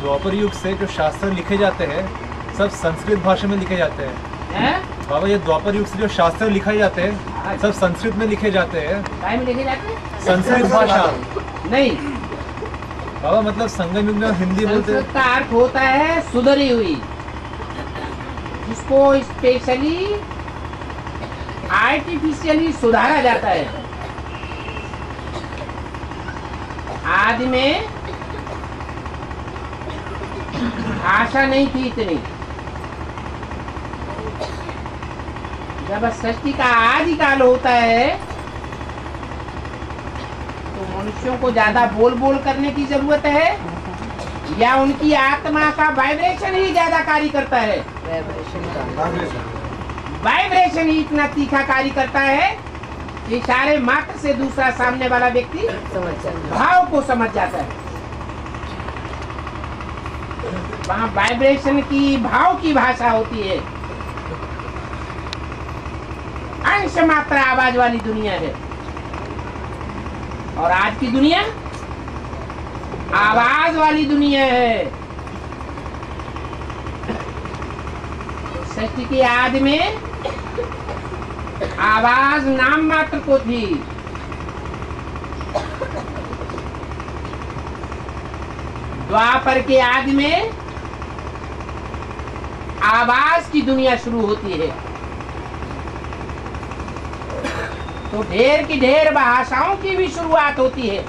द्वापर युग से जो शास्त्र लिखे जाते हैं सब संस्कृत भाषा में लिखे जाते हैं। बाबा ये द्वापर युग से जो शास्त्र लिखे जाते हैं सब संस्कृत में लिखे जाते हैं। काय में लिखे जाते हैं? संस्कृत भाषा नहीं बाबा, मतलब संगम युग में हिंदी बोलते हैं। संस्कृत का अर्थ होता है सुधरी हुई, जिसको स्पेशली आर्टिफिशियली सुधारा जाता है। आदि में भाषा नहीं थी इतनी। जब सृष्टि का आदि काल होता है तो मनुष्यों को ज्यादा बोल बोल करने की जरूरत है या उनकी आत्मा का वाइब्रेशन ही ज्यादा कार्य करता है? वाइब्रेशन ही इतना तीखा कार्य करता है कि इशारे मात्र से दूसरा सामने वाला व्यक्ति भाव को समझ जाता है। वहाँ वाइब्रेशन की, भाव की भाषा होती है। अंश मात्र आवाज वाली दुनिया है और आज की दुनिया आवाज वाली दुनिया है। सृष्टि के आदि में आवाज नाम मात्र को थी। द्वापर के आदि में आवाज की दुनिया शुरू होती है। तो ढेर की ढेर भाषाओं की भी शुरुआत होती है।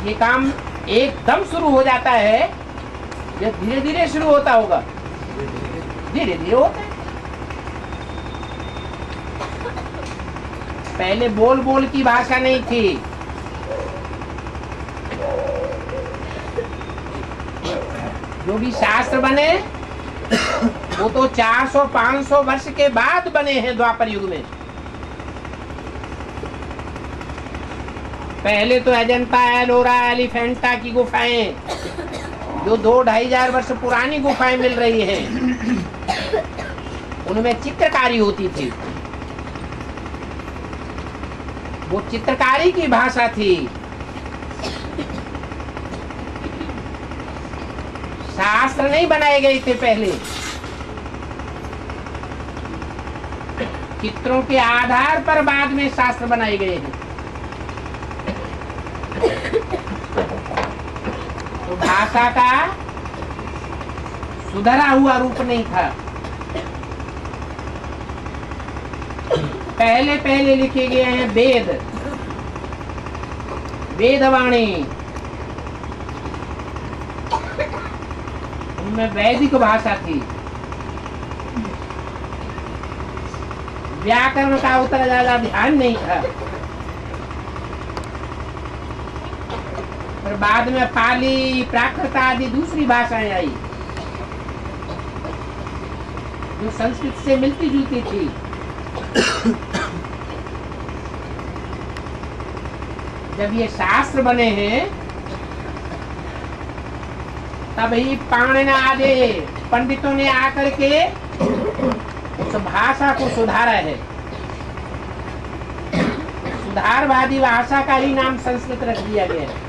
ये काम एकदम शुरू हो जाता है या धीरे धीरे शुरू होता होगा? धीरे धीरे होता है। पहले बोल बोल की भाषा नहीं थी। जो भी शास्त्र बने वो तो 400-500 वर्ष के बाद बने हैं द्वापर युग में। पहले तो अजंता, एलोरा, एलिफेंटा की गुफाएं जो 2-2,500 वर्ष पुरानी गुफाएं मिल रही हैं, उनमें चित्रकारी होती थी। वो चित्रकारी की भाषा थी। शास्त्र नहीं बनाए गए थे पहले। चित्रों के आधार पर बाद में शास्त्र बनाए गए हैं। तो भाषा का सुधरा हुआ रूप नहीं था। पहले पहले लिखे गए हैं वेद, वेदवाणी। उनमें वैदिक भाषा थी। व्याकरण का उतना ज्यादा ध्यान नहीं था। फिर बाद में पाली, प्राकृत आदि दूसरी भाषाएं आई जो संस्कृत से मिलती जुलती थी। जब ये शास्त्र बने हैं तभी पाणिनि आदि पंडितों ने आकर के उस भाषा को सुधारा है। सुधारवादी भाषा का ही नाम संस्कृत रख दिया गया है।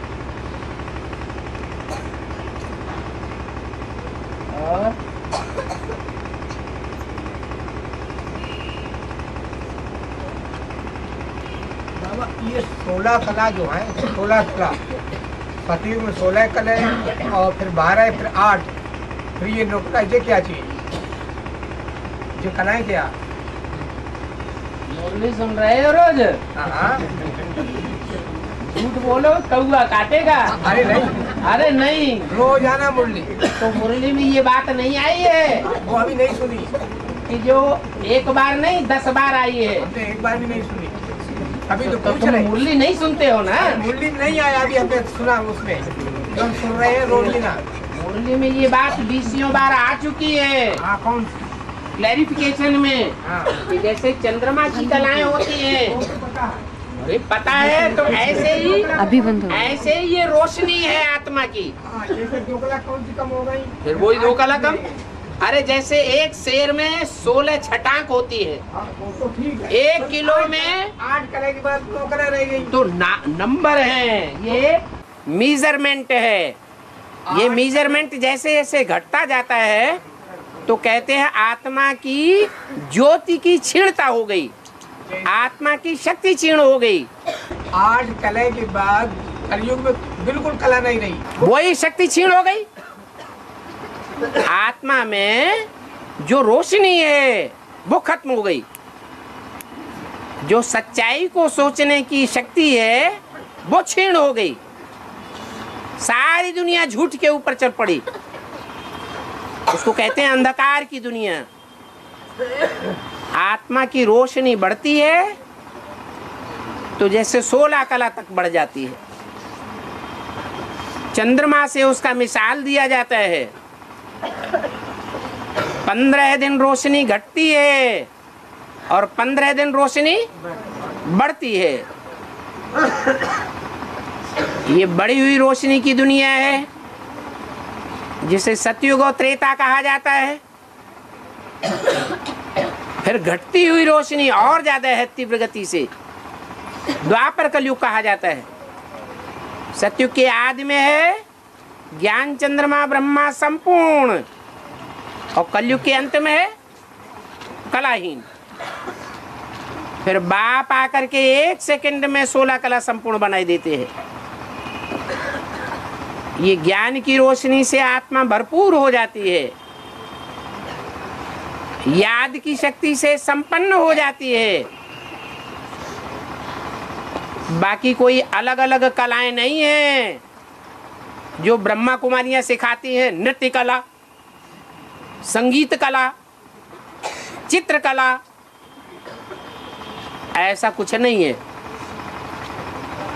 और बाबा ये 16 कला जो है, 16 कला सतयुग में 16 कला और फिर 12 फिर 8 फिर ये नौकरा, ये क्या चीज, ये कलाएं क्या? मुरली सुन रहे हो रोज? हाँ। झूठ बोलो कौआ काटेगा। अरे नहीं, अरे नहीं, रोजाना मुरली। तो मुरली में ये बात नहीं आई है वो अभी नहीं सुनी कि जो एक बार नहीं 10 बार आई है। हमने एक बार भी नहीं सुनी। अभी तो पूछ तुम रहे, मुरली नहीं सुनते हो ना? मुरली नहीं आया अभी, हमने सुना उसमें जो हम सुन रहे हैं रोज ना। मुरली में ये बात 20 बार आ चुकी है। हाँ, कौन? क्लैरिफिकेशन में हाँ। कि जैसे चंद्रमा की कलाएं होती हैं। अरे पता है, तो ऐसे ही अभी बंद हो, ऐसे ही ये रोशनी है आत्मा की। जैसे 2 कला कौन सी कम हो गई? फिर वही 2 कला कम। अरे जैसे एक शेर में 16 छटाक होती है, वो तो ठीक है। 1 किलो में 8 कला के बाद 9 कला रह गई। तो नंबर है, ये मेजरमेंट है। ये मेजरमेंट जैसे जैसे घटता जाता है तो कहते हैं आत्मा की ज्योति की क्षीणता हो गई, आत्मा की शक्ति क्षीण हो गई। 8 कलह के बाद कलयुग में बिल्कुल कला नहीं रही, वही शक्ति क्षीण हो गई। आत्मा में जो रोशनी है वो खत्म हो गई, जो सच्चाई को सोचने की शक्ति है वो क्षीण हो गई। सारी दुनिया झूठ के ऊपर चल पड़ी, उसको कहते हैं अंधकार की दुनिया। आत्मा की रोशनी बढ़ती है तो जैसे 16 कला तक बढ़ जाती है। चंद्रमा से उसका मिसाल दिया जाता है। 15 दिन रोशनी घटती है और 15 दिन रोशनी बढ़ती है। ये बढ़ी हुई रोशनी की दुनिया है जिसे सतयुग और त्रेता कहा जाता है। फिर घटती हुई रोशनी और ज्यादा है तीव्र गति से, द्वापर कलयुग कहा जाता है। सतयुग के आदि में है ज्ञान चंद्रमा ब्रह्मा संपूर्ण, और कलयुग के अंत में है कलाहीन। फिर बाप आकर के 1 सेकंड में 16 कला संपूर्ण बनाई देते हैं। ये ज्ञान की रोशनी से आत्मा भरपूर हो जाती है, याद की शक्ति से संपन्न हो जाती है। बाकी कोई अलग अलग कलाएं नहीं है जो ब्रह्मा कुमारियां सिखाती हैं। नृत्य कला, संगीत कला, चित्रकला, ऐसा कुछ नहीं है।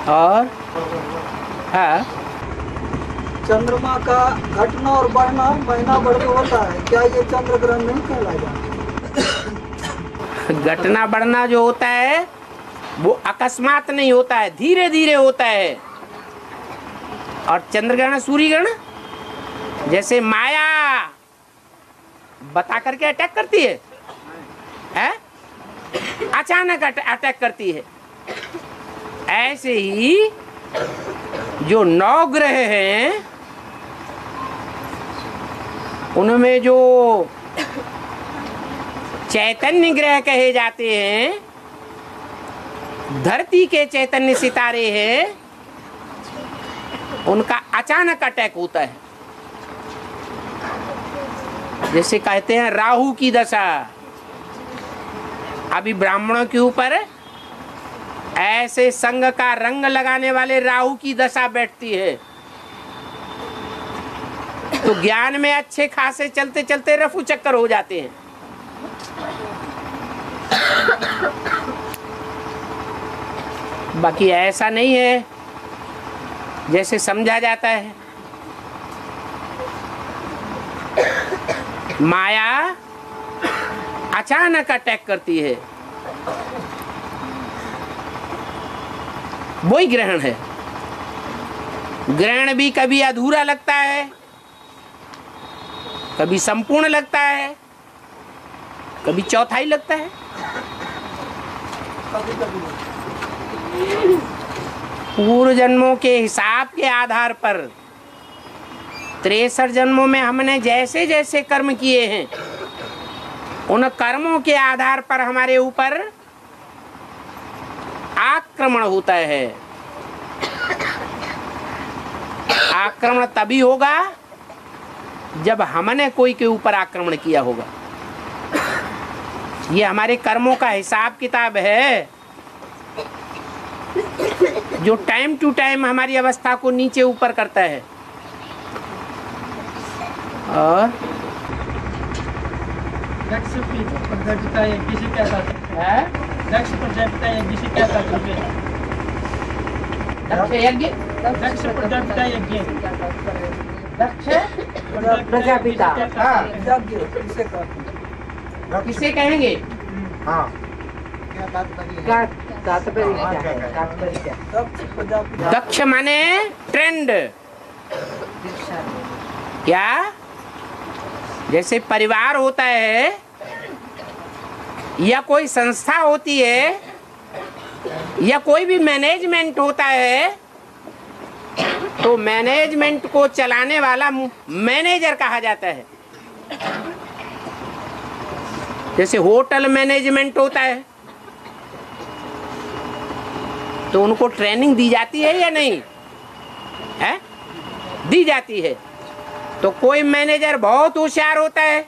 और हाँ, चंद्रमा का घटना और बढ़ना महीना भर में होता है, क्या ये चंद्र ग्रहण नहीं कहलाएगा? घटना बढ़ना जो होता है वो अकस्मात नहीं होता है, धीरे धीरे होता है। और चंद्रग्रहण सूर्य ग्रहण जैसे माया बता करके अटैक करती है, अचानक अटैक करती है। ऐसे ही जो 9 ग्रह हैं उनमें जो चैतन्य ग्रह कहे जाते हैं, धरती के चैतन्य सितारे हैं, उनका अचानक अटैक होता है। जैसे कहते हैं राहु की दशा, अभी ब्राह्मणों के ऊपर ऐसे संग का रंग लगाने वाले राहु की दशा बैठती है, तो ज्ञान में अच्छे खासे चलते चलते रफू चक्कर हो जाते हैं। बाकी ऐसा नहीं है जैसे समझा जाता है। माया अचानक अटैक करती है, वही ग्रहण है। ग्रहण भी कभी अधूरा लगता है, कभी संपूर्ण लगता है, कभी चौथाई लगता है। पूर्व जन्मों के हिसाब के आधार पर 63 जन्मों में हमने जैसे जैसे कर्म किए हैं, उन कर्मों के आधार पर हमारे ऊपर आक्रमण होता है। आक्रमण तभी होगा जब हमने कोई के ऊपर आक्रमण किया होगा। ये हमारे कर्मों का हिसाब किताब है जो टाइम टू टाइम हमारी अवस्था को नीचे ऊपर करता है। और दक्ष प्रजापिता यज्ञ से क्या तात्पर्य है? दक्ष प्रजापिता यज्ञ से क्या तात्पर्य है? दक्ष यज्ञ, दक्ष प्रजापिता यज्ञ, दक्ष प्रजापिता, हाँ, यज्ञ किसे कहेंगे? हाँ, क्या तात्पर्य क्या है? दक्ष माने ट्रेंड। क्या? जैसे परिवार होता है या कोई संस्था होती है या कोई भी मैनेजमेंट होता है, तो मैनेजमेंट को चलाने वाला मैनेजर कहा जाता है। जैसे होटल मैनेजमेंट होता है तो उनको ट्रेनिंग दी जाती है या नहीं है? दी जाती है। तो कोई मैनेजर बहुत होशियार होता है,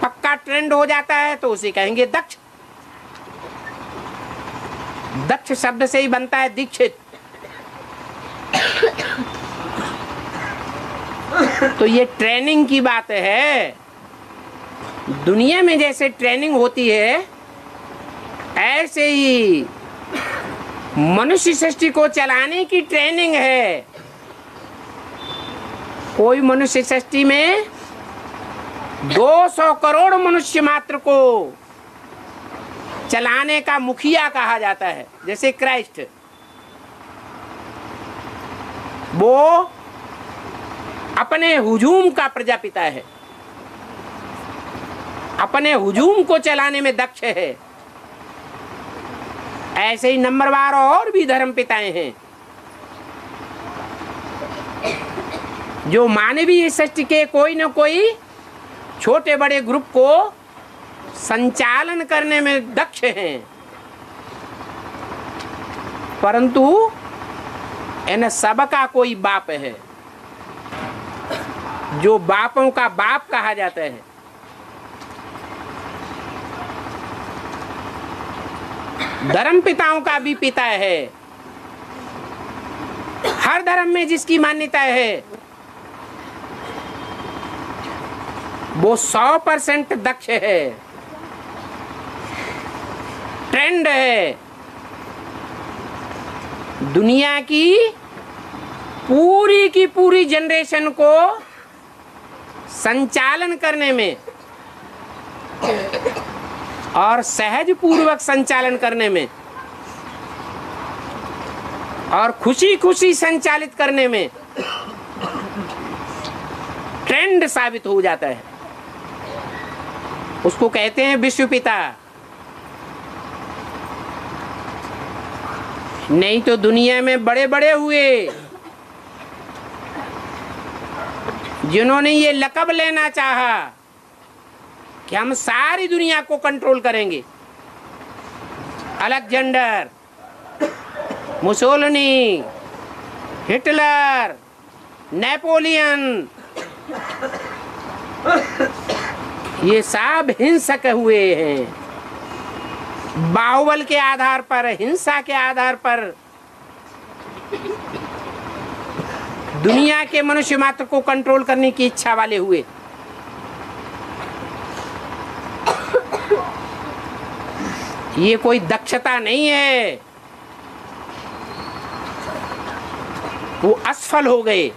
पक्का ट्रेंड हो जाता है, तो उसे कहेंगे दक्ष। दक्ष शब्द से ही बनता है दीक्षित। तो ये ट्रेनिंग की बात है। दुनिया में जैसे ट्रेनिंग होती है ऐसे ही मनुष्य सृष्टि को चलाने की ट्रेनिंग है। कोई मनुष्य सृष्टि में 200 करोड़ मनुष्य मात्र को चलाने का मुखिया कहा जाता है। जैसे क्राइस्ट, वो अपने हुजूम का प्रजापिता है, अपने हुजूम को चलाने में दक्ष है। ऐसे ही नंबरवार और भी धर्म पिताएं हैं जो मानवीय सृष्टि के कोई न कोई छोटे बड़े ग्रुप को संचालन करने में दक्ष हैं। परंतु इन सब का कोई बाप है, जो बापों का बाप कहा जाता है। धर्म पिताओं का भी पिता है। हर धर्म में जिसकी मान्यता है वो 100% दक्ष है, ट्रेंड है। दुनिया की पूरी जनरेशन को संचालन करने में और सहज पूर्वक संचालन करने में और खुशी खुशी संचालित करने में ट्रेंड साबित हो जाता है। उसको कहते हैं विश्व पिता। नहीं तो दुनिया में बड़े बड़े हुए जिन्होंने ये लक़ब लेना चाहा कि हम सारी दुनिया को कंट्रोल करेंगे। अलेक्जेंडर, मुसोलिनी, हिटलर, नेपोलियन, ये सब हिंसक हुए हैं। बाहुबल के आधार पर, हिंसा के आधार पर दुनिया के मनुष्य मात्र को कंट्रोल करने की इच्छा वाले हुए। ये कोई दक्षता नहीं है, वो असफल हो गए।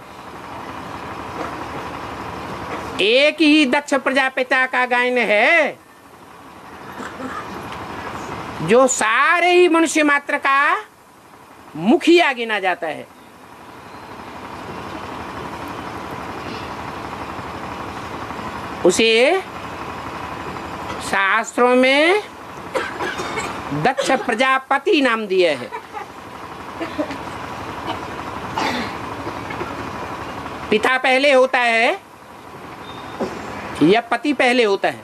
एक ही दक्ष प्रजापिता का गायन है जो सारे ही मनुष्य मात्र का मुखिया गिना जाता है। उसे शास्त्रों में दक्ष प्रजापति नाम दिया है। पिता पहले होता है या पति पहले होता है?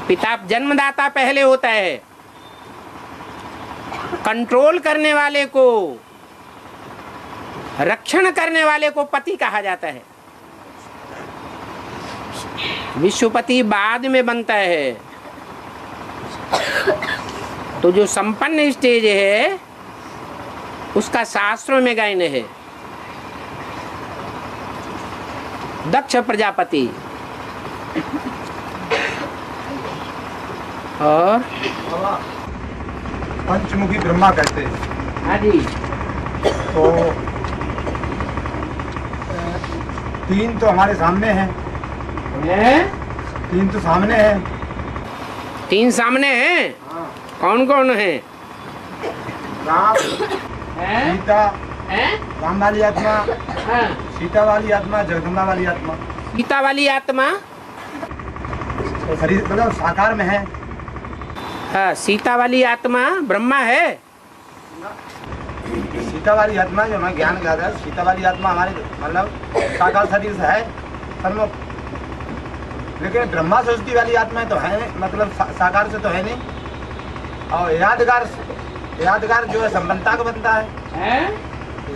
पिता जन्मदाता पहले होता है। कंट्रोल करने वाले को, रक्षण करने वाले को पति कहा जाता है। विश्वपति बाद में बनता है। तो जो संपन्न स्टेज है उसका शास्त्रों में गायन है दक्ष प्रजापति। और पंचमुखी ब्रह्मा कहते हैं। हाँ जी। तो तीन तो हमारे सामने हैं। तीन तो सामने हैं। तीन सामने हैं। हाँ। कौन कौन है? राम, है? सीता, है? राम वाली आत्मा, हाँ। सीता वाली आत्मा, जगदम्बा वाली आत्मा। सीता वाली आत्मा तो शरीर मतलब साकार में है। हाँ, सीता वाली आत्मा ब्रह्मा है। सीता वाली आत्मा जो हमें ज्ञान ज्ञात है, सीता वाली आत्मा हमारे मतलब साकार शरीर से है सन्मुख, लेकिन ब्रह्मा सरस्वती वाली आत्मा तो है मतलब साकार से तो है नहीं। और यादगार जो है संपन्नता का बनता है,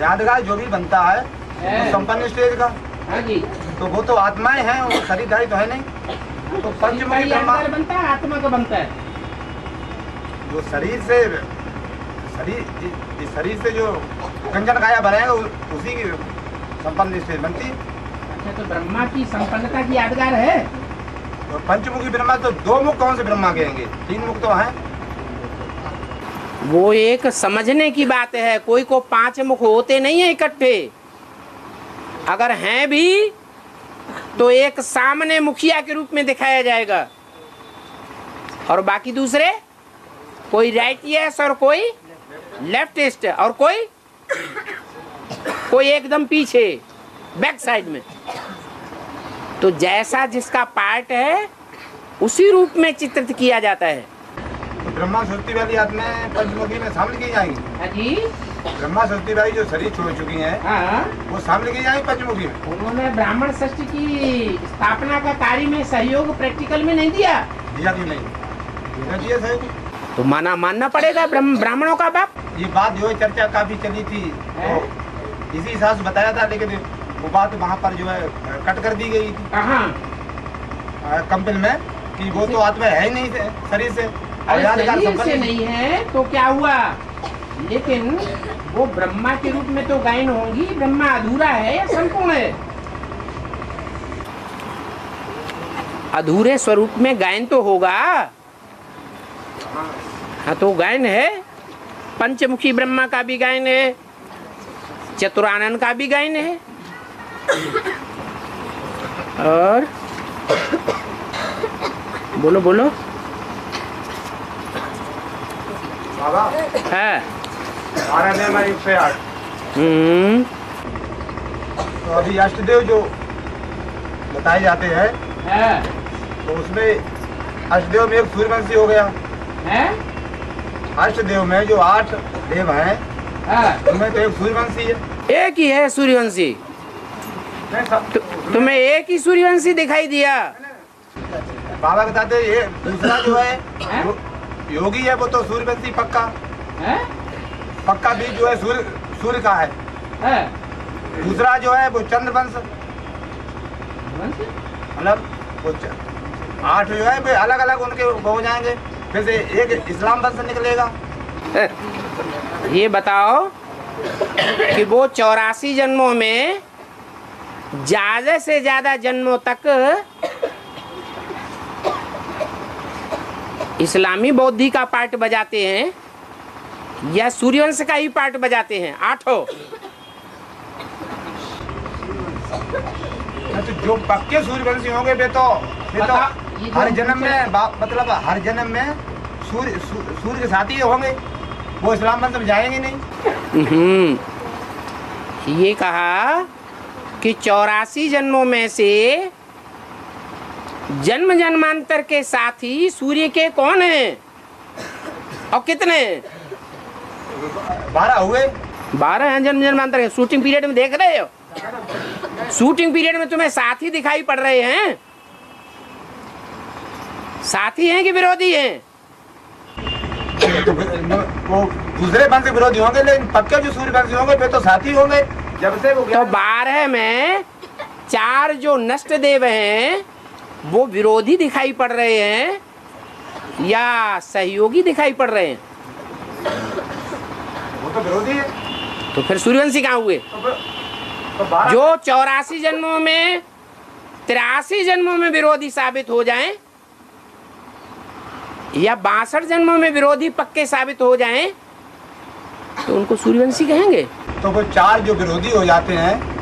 यादगार जो भी बनता है तो संपन्न स्टेज का। हाँ जी। तो वो तो आत्माएं हैं, वो शरीरधारी तो है नहीं। तो पंचमुखी ब्रह्मा बनता है, आत्मा का बनता है। जो शरीर से जो कंचन काया बनाएगा उसी की संपन्न स्टेज बनती है। अच्छा, तो ब्रह्मा की संपन्नता की यादगार है। तो पंचमुखी ब्रह्मा तो दो मुख कौन से ब्रह्मा कहेंगे, 3 मुख तो हैं। वो एक समझने की बात है, कोई को 5 मुख होते नहीं है इकट्ठे। अगर हैं भी तो एक सामने मुखिया के रूप में दिखाया जाएगा और बाकी दूसरे कोई राइटियस और कोई लेफ्टिस्ट और कोई एकदम पीछे बैक साइड में। तो जैसा जिसका पार्ट है उसी रूप में चित्रित किया जाता है। तो ब्रह्मा सरस्वती वाली आत्मा पंचमुखी में शामिल की जाएंगी। हाँ जी। ब्रह्मा सरस्वती वाली जो शरीर छोड़ चुकी हैं हाँ, वो शामिल की जाएंगी पंचमुखी में। उन्होंने ब्राह्मण षष्ठी की स्थापना का कार्य में सहयोग प्रैक्टिकल में नहीं दिया कि नहीं दिया सहयोग। तो मानना पड़ेगा ब्राह्मणों का बाप। ये बात जो है चर्चा काफी चली थी, तो इसी हिसाब से बताया था, लेकिन वो बात वहाँ पर जो है कट कर दी गई थी कंपनी में कि वो तो आत्मा है ही नहीं शरीर से। शरीर से नहीं है तो क्या हुआ, लेकिन वो ब्रह्मा के रूप में तो गायन होंगी। ब्रह्मा अधूरा है या संपूर्ण है? अधूरे स्वरूप में गायन तो होगा। हाँ, तो गायन है। पंचमुखी ब्रह्मा का भी गायन है, चतुरानन का भी गायन है। और बोलो बोलो। बाबा है 108। तो अभी अष्टदेव जो बताए जाते हैं तो उसमें अष्टदेव में एक सूर्यवंशी हो गया है। अष्टदेव में जो 8 देव हैं उनमें तो एक सूर्यवंशी है। एक ही है सूर्यवंशी। तुम्हें एक ही सूर्यवंशी दिखाई दिया। बाबा बताते ये दूसरा जो है योगी है, वो तो सूर्यवंशी पक्का बीज जो है सूर्य का है। दूसरा जो है वो चंद्रवंश, मतलब वो 8 जो है वे अलग अलग उनके हो जाएंगे, फिर से एक इस्लाम वंश निकलेगा। ये बताओ कि वो 84 जन्मों में ज्यादा से ज्यादा जन्मों तक इस्लामी बौद्धि का पार्ट बजाते हैं या सूर्यवंश का ही पार्ट बजाते हैं? 8। तो जो पक्के सूर्यवंशी होंगे वे तो हर जन्म में मतलब हर जन्म में सूर्य के साथ ही होंगे, वो इस्लाम वंश में जाएंगे नहीं। ये कहा कि 84 जन्मों में से जन्म जन्मांतर के साथी सूर्य के कौन हैं और कितने? 12 हुए। 12 हैं जन्म जन्मांतर के। शूटिंग पीरियड में देख रहे हो, शूटिंग पीरियड में तुम्हें साथी दिखाई पड़ रहे हैं। साथी हैं कि विरोधी हैं? तो वो दूसरे वंश के विरोधी होंगे, लेकिन पक्के जो सूर्यवंशी होंगे वे तो साथी होंगे। जब से वो तो 12 में 4 जो नष्ट देव हैं वो विरोधी दिखाई पड़ रहे हैं या सहयोगी दिखाई पड़ रहे हैं? वो तो विरोधी है। तो फिर सूर्यवंशी कहाँ हुए? जो 84 जन्मों में 83 जन्मों में विरोधी साबित हो जाएं या 62 जन्मों में विरोधी पक्के साबित हो जाएं तो उनको सूर्यवंशी कहेंगे। तो वो 4 जो विरोधी हो जाते हैं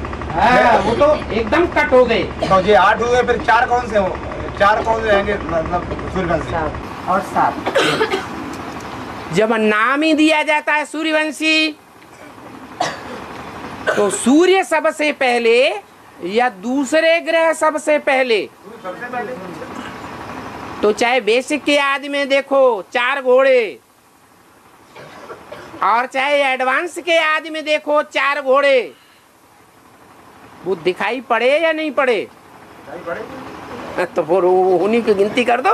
वो तो एकदम कट हो गए। तो ये 8 हुए, फिर 4 कौन से हो? 4 कौन से रहेंगे मतलब सूर्यवंशी? और 7। जब नाम ही दिया जाता है सूर्यवंशी तो सूर्य सबसे पहले या दूसरे ग्रह सबसे पहले? तो चाहे बेसिक के आदि में देखो 4 घोड़े और चाहे एडवांस के आदि में देखो 4 घोड़े, वो दिखाई पड़े या नहीं पड़े? तो फिर उन्हीं की गिनती कर दो।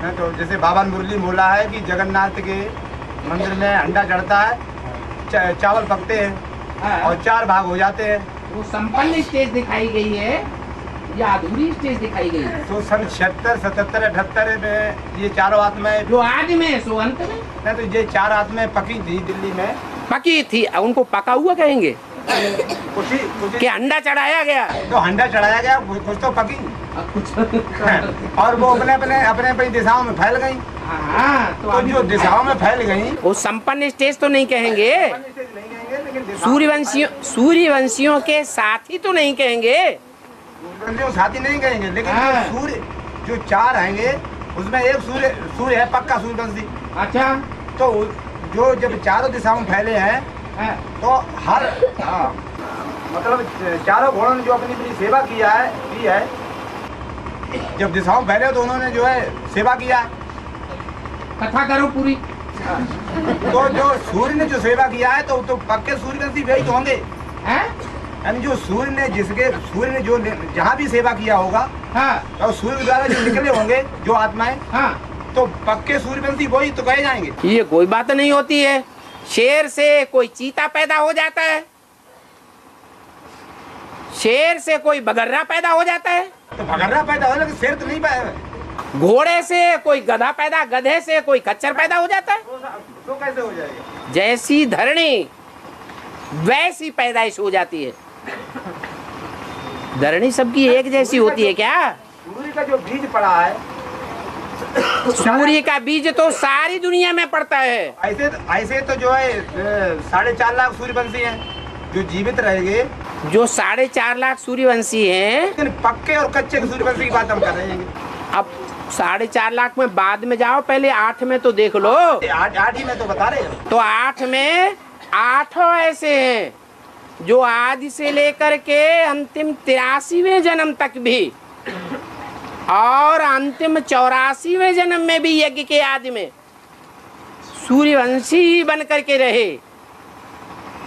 तो जैसे बाबा ने मुरली बोला है कि जगन्नाथ के मंदिर में अंडा चढ़ता है, चावल पकते हैं और 4 भाग हो जाते हैं। वो संपन्न स्टेज दिखाई गई है या अधूरी स्टेज दिखाई गई है? तो सन 76, 77, 78 में ये चारों आत्माएं, जो आदि में सो अंत में, नहीं तो ये 4 आत्माएं पकी थी दिल्ली में। पकी थी, उनको पका हुआ कहेंगे कुछ कि अंडा चढ़ाया गया, तो अंडा चढ़ाया गया, कुछ तो पकी और वो अपने दिशाओं में फैल गई। हाँ, तो जो दिशाओं में फैल गई वो संपन्न स्टेज तो नहीं कहेंगे, लेकिन सूर्यवंशियों के साथी तो नहीं कहेंगे, साथी नहीं कहेंगे, लेकिन हाँ। जो सूर्य जो 4 आएंगे उसमें एक सूर्य है पक्का सूर्यवंशी। अच्छा, तो जो जब चारों दिशाओं में फैले हैं तो हर मतलब चारों घोड़ों ने जो अपनी अपनी सेवा की है, जब दिशाओं में फैले तो उन्होंने जो है सेवा किया। कथा करो पूरी। तो जो सूर्य ने जो सेवा किया है तो पक्के सूर्यवंशी वही तो होंगे। यानी जो सूर्य ने जो जहाँ भी सेवा किया होगा, हाँ, और सूर्य द्वारा जो निकले होंगे जो आत्माएं, हाँ, तो पक्के सूर्यवंशी वही तो कहे जाएंगे। ये कोई बात नहीं होती है। शेर से कोई चीता पैदा हो जाता है, शेर से कोई बगर्रा पैदा हो जाता है, तो भगर्रा पैदा हो, लेकिन शेर तो नहीं पैदा। घोड़े से कोई गधा पैदा, गधे से कोई खच्चर पैदा हो जाता है। तो कैसे हो जाएगा? जैसी धरणी वैसी पैदाइश हो जाती है। धरणी सबकी एक जैसी होती है क्या? सूर्य का जो बीज पड़ा है, सूर्य का बीज तो सारी दुनिया में पड़ता है। ऐसे तो जो है 4.5 लाख सूर्यवंशी हैं जो जीवित रहेंगे। जो 4.5 लाख सूर्यवंशी हैं, लेकिन पक्के और कच्चे सूर्यवंशी की बात हम कर रहे हैं। अब 4.5 लाख में बाद में जाओ, पहले 8 में तो देख लो। 8 ही में तो बता रहे हैं। तो 8 में 8 ऐसे हैं जो आदि से लेकर के अंतिम 83वें जन्म तक भी और अंतिम 84वें जन्म में भी यज्ञ के आदि में सूर्यवंशी ही बन करके रहे।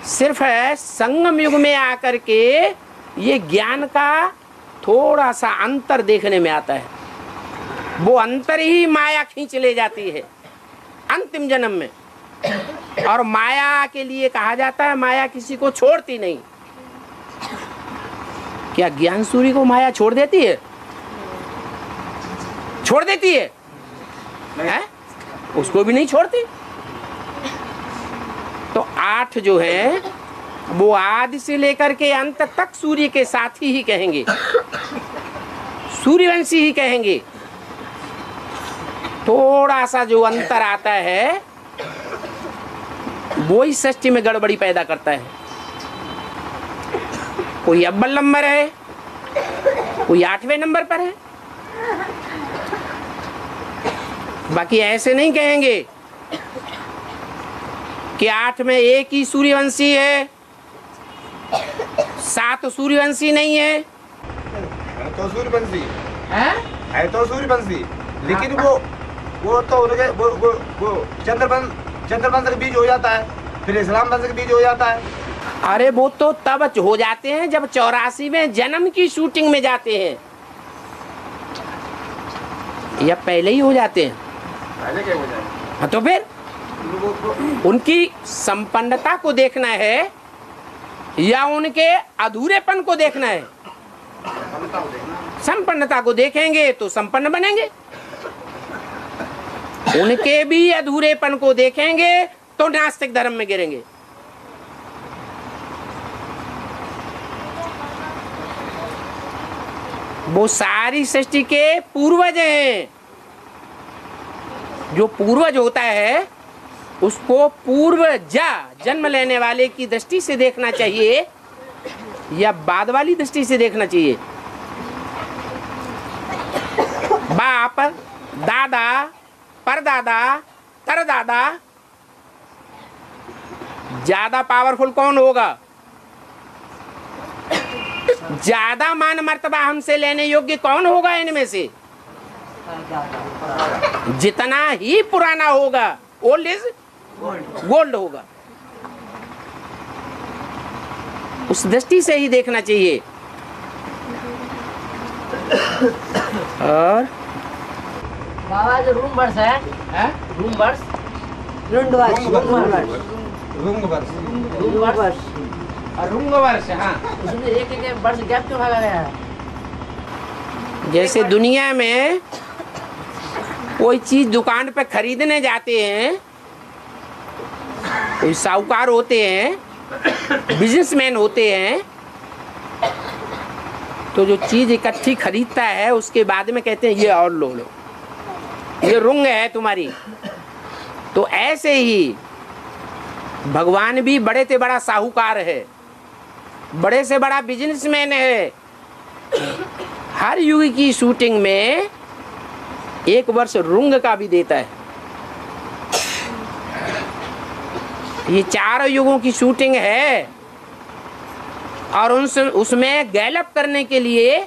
सिर्फ संगम युग में आकर के ये ज्ञान का थोड़ा सा अंतर देखने में आता है। वो अंतर ही माया खींच ले जाती है अंतिम जन्म में। और माया के लिए कहा जाता है माया किसी को छोड़ती नहीं। क्या ज्ञान सूर्य को माया छोड़ देती है? छोड़ देती है? उसको भी नहीं छोड़ती। तो 8 जो है वो आदि से लेकर के अंत तक सूर्य के साथी ही कहेंगे, सूर्यवंशी ही कहेंगे। थोड़ा सा जो अंतर आता है वो ही सृष्टि में गड़बड़ी पैदा करता है। कोई अव्वल नंबर है, कोई 8वें नंबर पर है। बाकी ऐसे नहीं कहेंगे कि 8 में एक ही सूर्यवंशी है, 7 सूर्यवंशी नहीं है। तो सूर्यवंशी है तो सूर्यवंशी, लेकिन वो तो वो चंद्रवंश का बीज हो जाता है, फिर इस्लाम वंश का बीज हो जाता है। अरे वो तो तब हो जाते हैं जब 84वें जन्म की शूटिंग में जाते हैं, या पहले ही हो जाते हैं? पहले क्या हो जाए? हाँ, तो फिर उनकी संपन्नता को देखना है या उनके अधूरेपन को देखना है? संपन्नता को देखेंगे तो संपन्न बनेंगे, उनके भी अधूरेपन को देखेंगे तो नास्तिक धर्म में गिरेंगे। वो सारी सृष्टि के पूर्वज हैं। जो पूर्वज होता है उसको पूर्वजा जन्म लेने वाले की दृष्टि से देखना चाहिए या बाद वाली दृष्टि से देखना चाहिए? बाप, दादा, परदादा, तरदादा, ज्यादा पावरफुल कौन होगा? ज्यादा मान मर्तबा हमसे लेने योग्य कौन होगा इनमें से? जितना ही पुराना होगा, ओल्ड इज गोल्ड होगा। उस दृष्टि से ही देखना चाहिए। और बाबा जो रूम वर्ष है रूम वर्ष रुंग वर्ष रुंग वर्ष, हाँ, उसमें एक एक वर्ष गैप क्यों भागा गया है? जैसे दुनिया में कोई चीज दुकान पे खरीदने जाते हैं, कोई साहूकार होते हैं, बिजनेसमैन होते हैं, तो जो चीज इकट्ठी खरीदता है उसके बाद में कहते हैं ये और लो, ये रुंग है तुम्हारी। तो ऐसे ही भगवान भी बड़े से बड़ा साहूकार है, बड़े से बड़ा बिजनेसमैन है। हर युग की शूटिंग में एक वर्ष रुंग का भी देता है। ये 4 युगों की शूटिंग है और उसमें गैलअप करने के लिए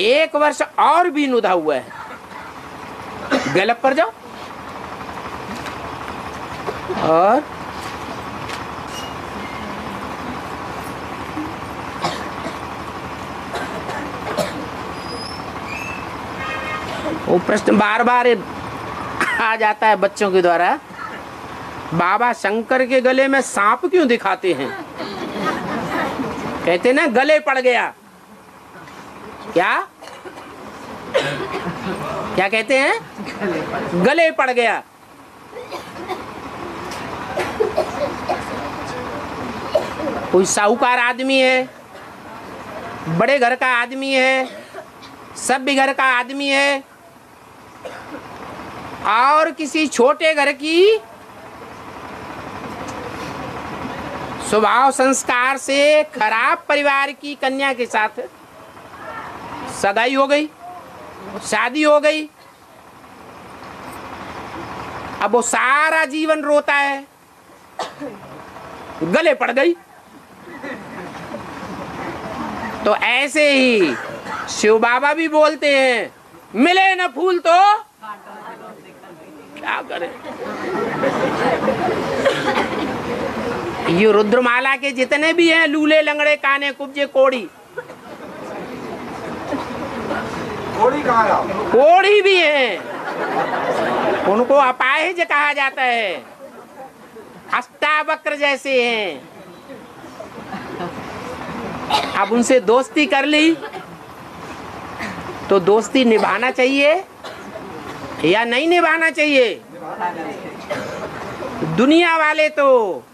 1 वर्ष और भी नुदा हुआ है। गैलअप कर जाओ। और वो प्रश्न बार बार आ जाता है बच्चों के द्वारा, बाबा शंकर के गले में सांप क्यों दिखाते हैं? कहते ना गले पड़ गया। क्या क्या कहते हैं? गले पड़ गया। कोई साहूकार आदमी है, बड़े घर का आदमी है, सभ्य घर का आदमी है, और किसी छोटे घर की स्वभाव संस्कार से खराब परिवार की कन्या के साथ सगाई हो गई, शादी हो गई। अब वो सारा जीवन रोता है, गले पड़ गई। तो ऐसे ही शिव बाबा भी बोलते हैं, मिले न फूल तो क्या करें। ये रुद्रमाला के जितने भी हैं, लूले लंगड़े काने कुब्जे कोड़ी, कोड़ी भी हैं, उनको अपाहिज कहा जाता है, अष्टावक्र जैसे हैं। अब उनसे दोस्ती कर ली तो दोस्ती निभाना चाहिए या नहीं निभाना चाहिए? दुनिया वाले तो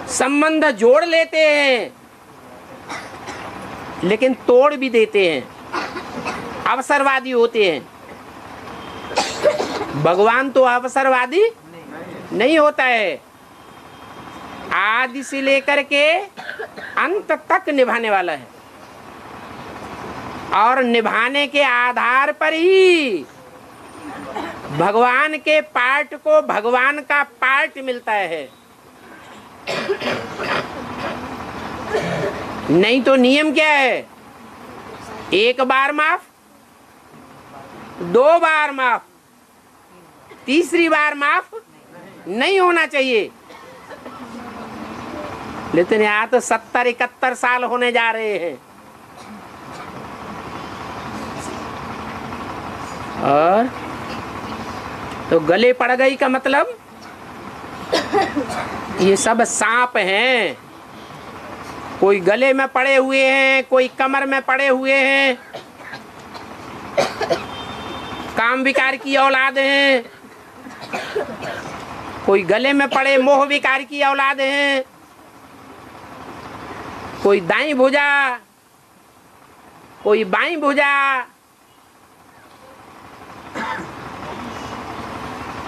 संबंध जोड़ लेते हैं लेकिन तोड़ भी देते हैं, अवसरवादी होते हैं। भगवान तो अवसरवादी नहीं होता है, आदि से लेकर के अंत तक निभाने वाला है, और निभाने के आधार पर ही भगवान के पार्ट को भगवान का पार्ट मिलता है। नहीं तो नियम क्या है? 1 बार माफ, 2 बार माफ, तीसरी बार माफ नहीं होना चाहिए। लेकिन यहाँ तो 70-71 साल होने जा रहे हैं। और तो गले पड़ गई का मतलब ये सब सांप हैं। कोई गले में पड़े हुए हैं, कोई कमर में पड़े हुए हैं, काम विकार की औलाद हैं, कोई गले में पड़े मोह विकार की औलाद हैं, कोई दाई भुजा, कोई बाई भुजा,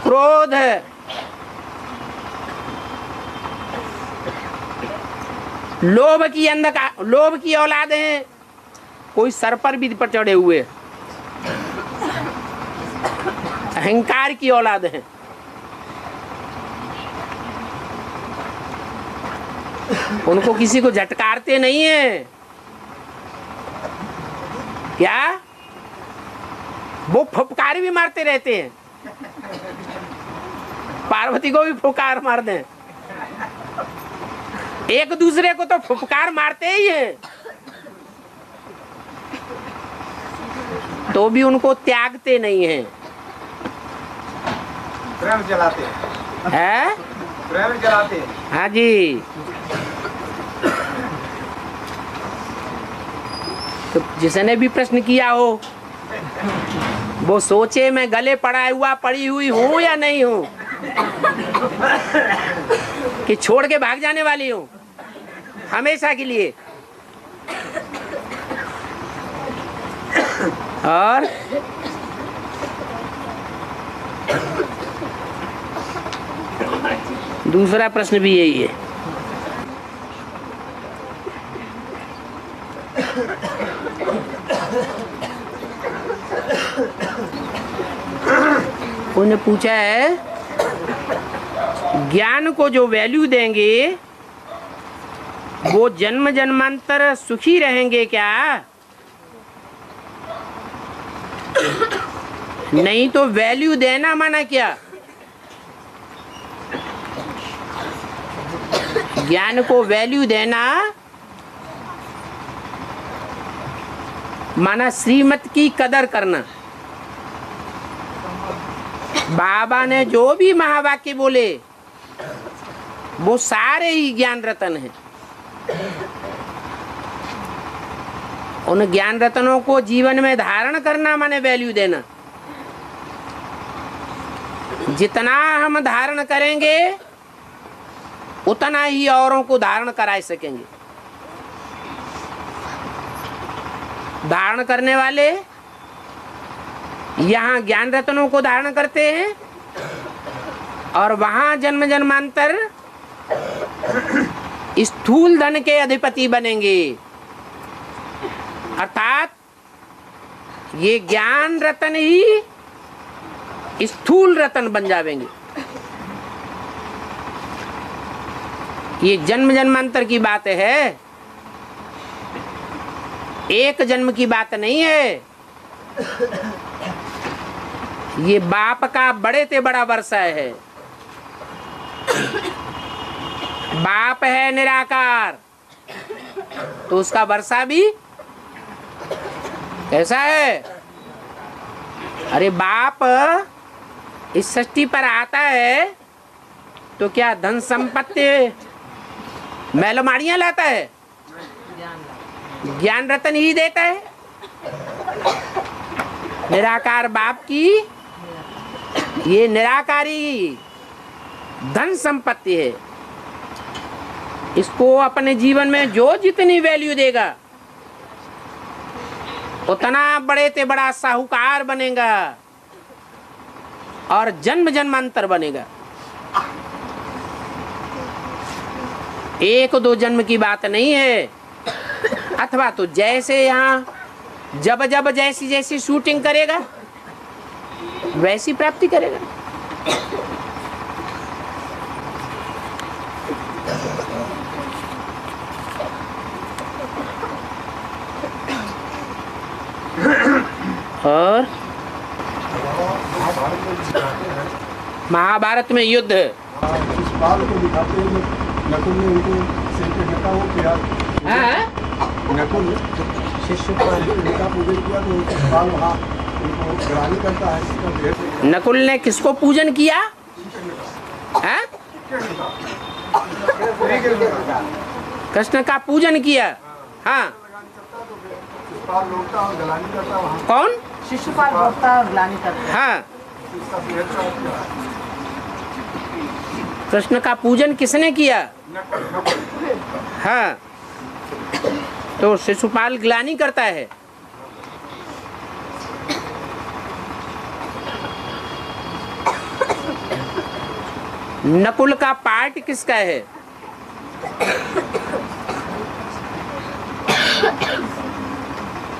क्रोध, लोभ की औलाद हैं, कोई सर पर भी पर चढ़े हुए, अहंकार की औलाद हैं। उनको किसी को झटकारते नहीं है क्या? वो फुफकार भी मारते रहते हैं। पार्वती को भी फुफकार मार दें, एक दूसरे को तो फुफकार मारते ही हैं, तो भी उनको त्यागते नहीं हैं। प्रेम जलाते है? प्रेम जलाते। हाँ जी। तो जिसने भी प्रश्न किया हो वो सोचे मैं गले पड़ी हुई हूँ या नहीं हूँ, कि छोड़ के भाग जाने वाली हूँ हमेशा के लिए। और दूसरा प्रश्न भी यही है। उन्होंने पूछा है ज्ञान को जो वैल्यू देंगे वो जन्म जन्मांतर सुखी रहेंगे क्या? नहीं तो वैल्यू देना माना क्या? ज्ञान को वैल्यू देना माना श्रीमत की कदर करना। बाबा ने जो भी महावाक्य बोले वो सारे ही ज्ञान रतन हैं। उन ज्ञान रत्नों को जीवन में धारण करना माने वैल्यू देना। जितना हम धारण करेंगे उतना ही औरों को धारण करा सकेंगे। धारण करने वाले यहाँ ज्ञान रत्नों को धारण करते हैं और वहां जन्म जन्मांतर स्थूल धन के अधिपति बनेंगे। अर्थात ये ज्ञान रत्न ही स्थूल रत्न बन जाएंगे। ये जन्म जन्मांतर की बात है, एक जन्म की बात नहीं है। ये बाप का बड़े से बड़ा वर्षा है। बाप है निराकार तो उसका वर्षा भी कैसा है? अरे बाप इस सृष्टि पर आता है तो क्या धन संपत्ति मैलमाड़ियां लाता है? ज्ञान रतन ही देता है। निराकार बाप की ये निराकारी धन संपत्ति है। इसको अपने जीवन में जो जितनी वैल्यू देगा उतना बड़े से बड़ा साहूकार बनेगा और जन्म जन्मांतर बनेगा। एक दो जन्म की बात नहीं है। अथवा तो जैसे यहाँ जब जब जैसी जैसी शूटिंग करेगा वैसी प्राप्ति करेगा। और महाभारत में युद्ध नकुल ने उनको सिर पे ढका वो किया। नकुल शिष्य का पूजन किया तो बाल वहाँ उनको ग्लानि करता है। नकुल ने किसको पूजन किया? है? कृष्ण का पूजन किया। हाँ कौन? शिशुपाल भोगता और ग्लानि करता। हाँ कृष्ण का पूजन किसने किया? हाँ तो शिशुपाल ग्लानि करता है। नकुल का पार्ट किसका है?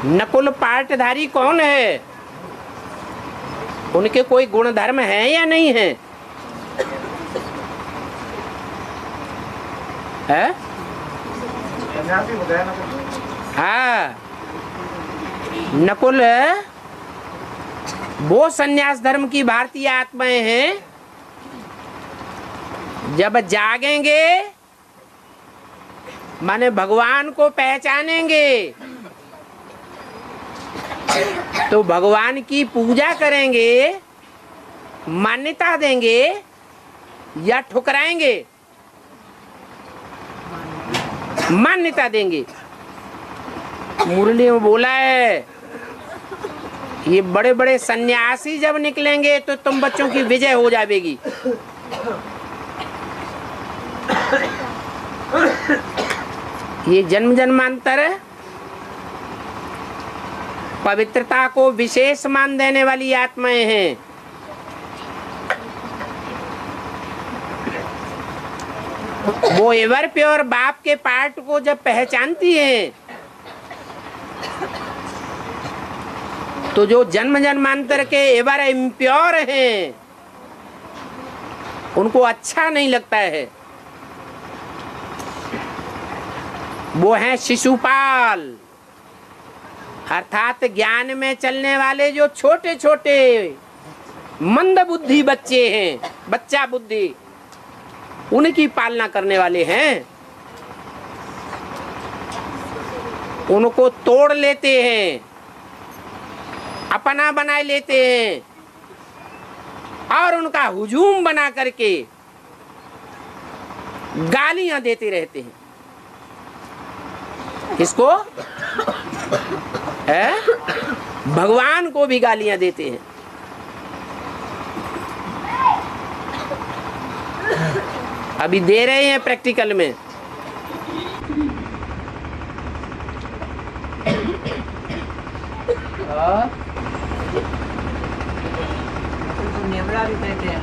नकुल पार्टधारी कौन है? उनके कोई गुण धर्म है या नहीं है? है? हाँ नकुल वो सन्यास धर्म की भारतीय आत्माएं हैं जब जागेंगे माने भगवान को पहचानेंगे तो भगवान की पूजा करेंगे, मान्यता देंगे या ठुकराएंगे? मान्यता देंगे। मुरली में बोला है ये बड़े बड़े सन्यासी जब निकलेंगे तो तुम बच्चों की विजय हो जाएगी। ये जन्म जन्मांतर पवित्रता को विशेष मान देने वाली आत्माएं हैं। वो एवर प्योर बाप के पार्ट को जब पहचानती हैं तो जो जन्म जन्मांतर के एवर इम्प्योर हैं उनको अच्छा नहीं लगता है। वो हैं शिशुपाल, अर्थात ज्ञान में चलने वाले जो छोटे छोटे मंद बुद्धि बच्चे हैं, बच्चा बुद्धि, उनकी पालना करने वाले हैं। उनको तोड़ लेते हैं, अपना बना लेते हैं और उनका हुजूम बना करके गालियां देते रहते हैं। किसको? है? भगवान को भी गालियां देते हैं। अभी दे रहे हैं प्रैक्टिकल में। नेवला भी कहते हैं।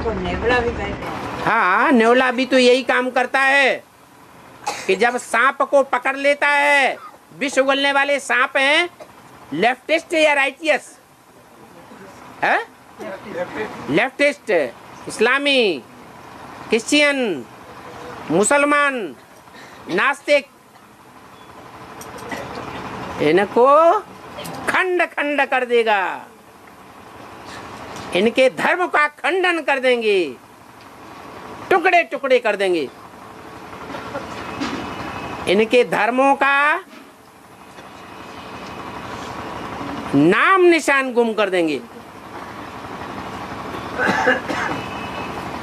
तो नेवला भी कहते हैं। हाँ, नेवला भी तो यही काम करता है कि जब सांप को पकड़ लेता है, विष उगलने वाले सांप हैं, लेफ्टिस्ट या राइटियस है? लेफ्टिस्ट, इस्लामी, क्रिश्चियन, मुसलमान, नास्तिक, इनको खंड खंड कर देगा। इनके धर्म का खंडन कर देंगे, टुकड़े टुकड़े कर देंगे। इनके धर्मों का नाम निशान गुम कर देंगे।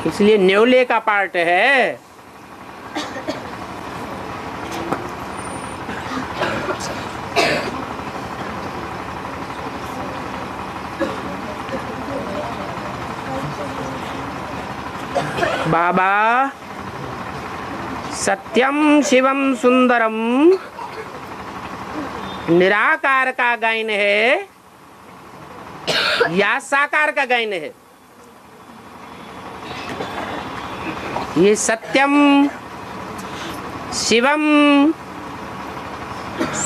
इसलिए न्योले का पार्ट है। बाबा सत्यम शिवम सुंदरम निराकार का गायन है या साकार का गायन है? ये सत्यम शिवम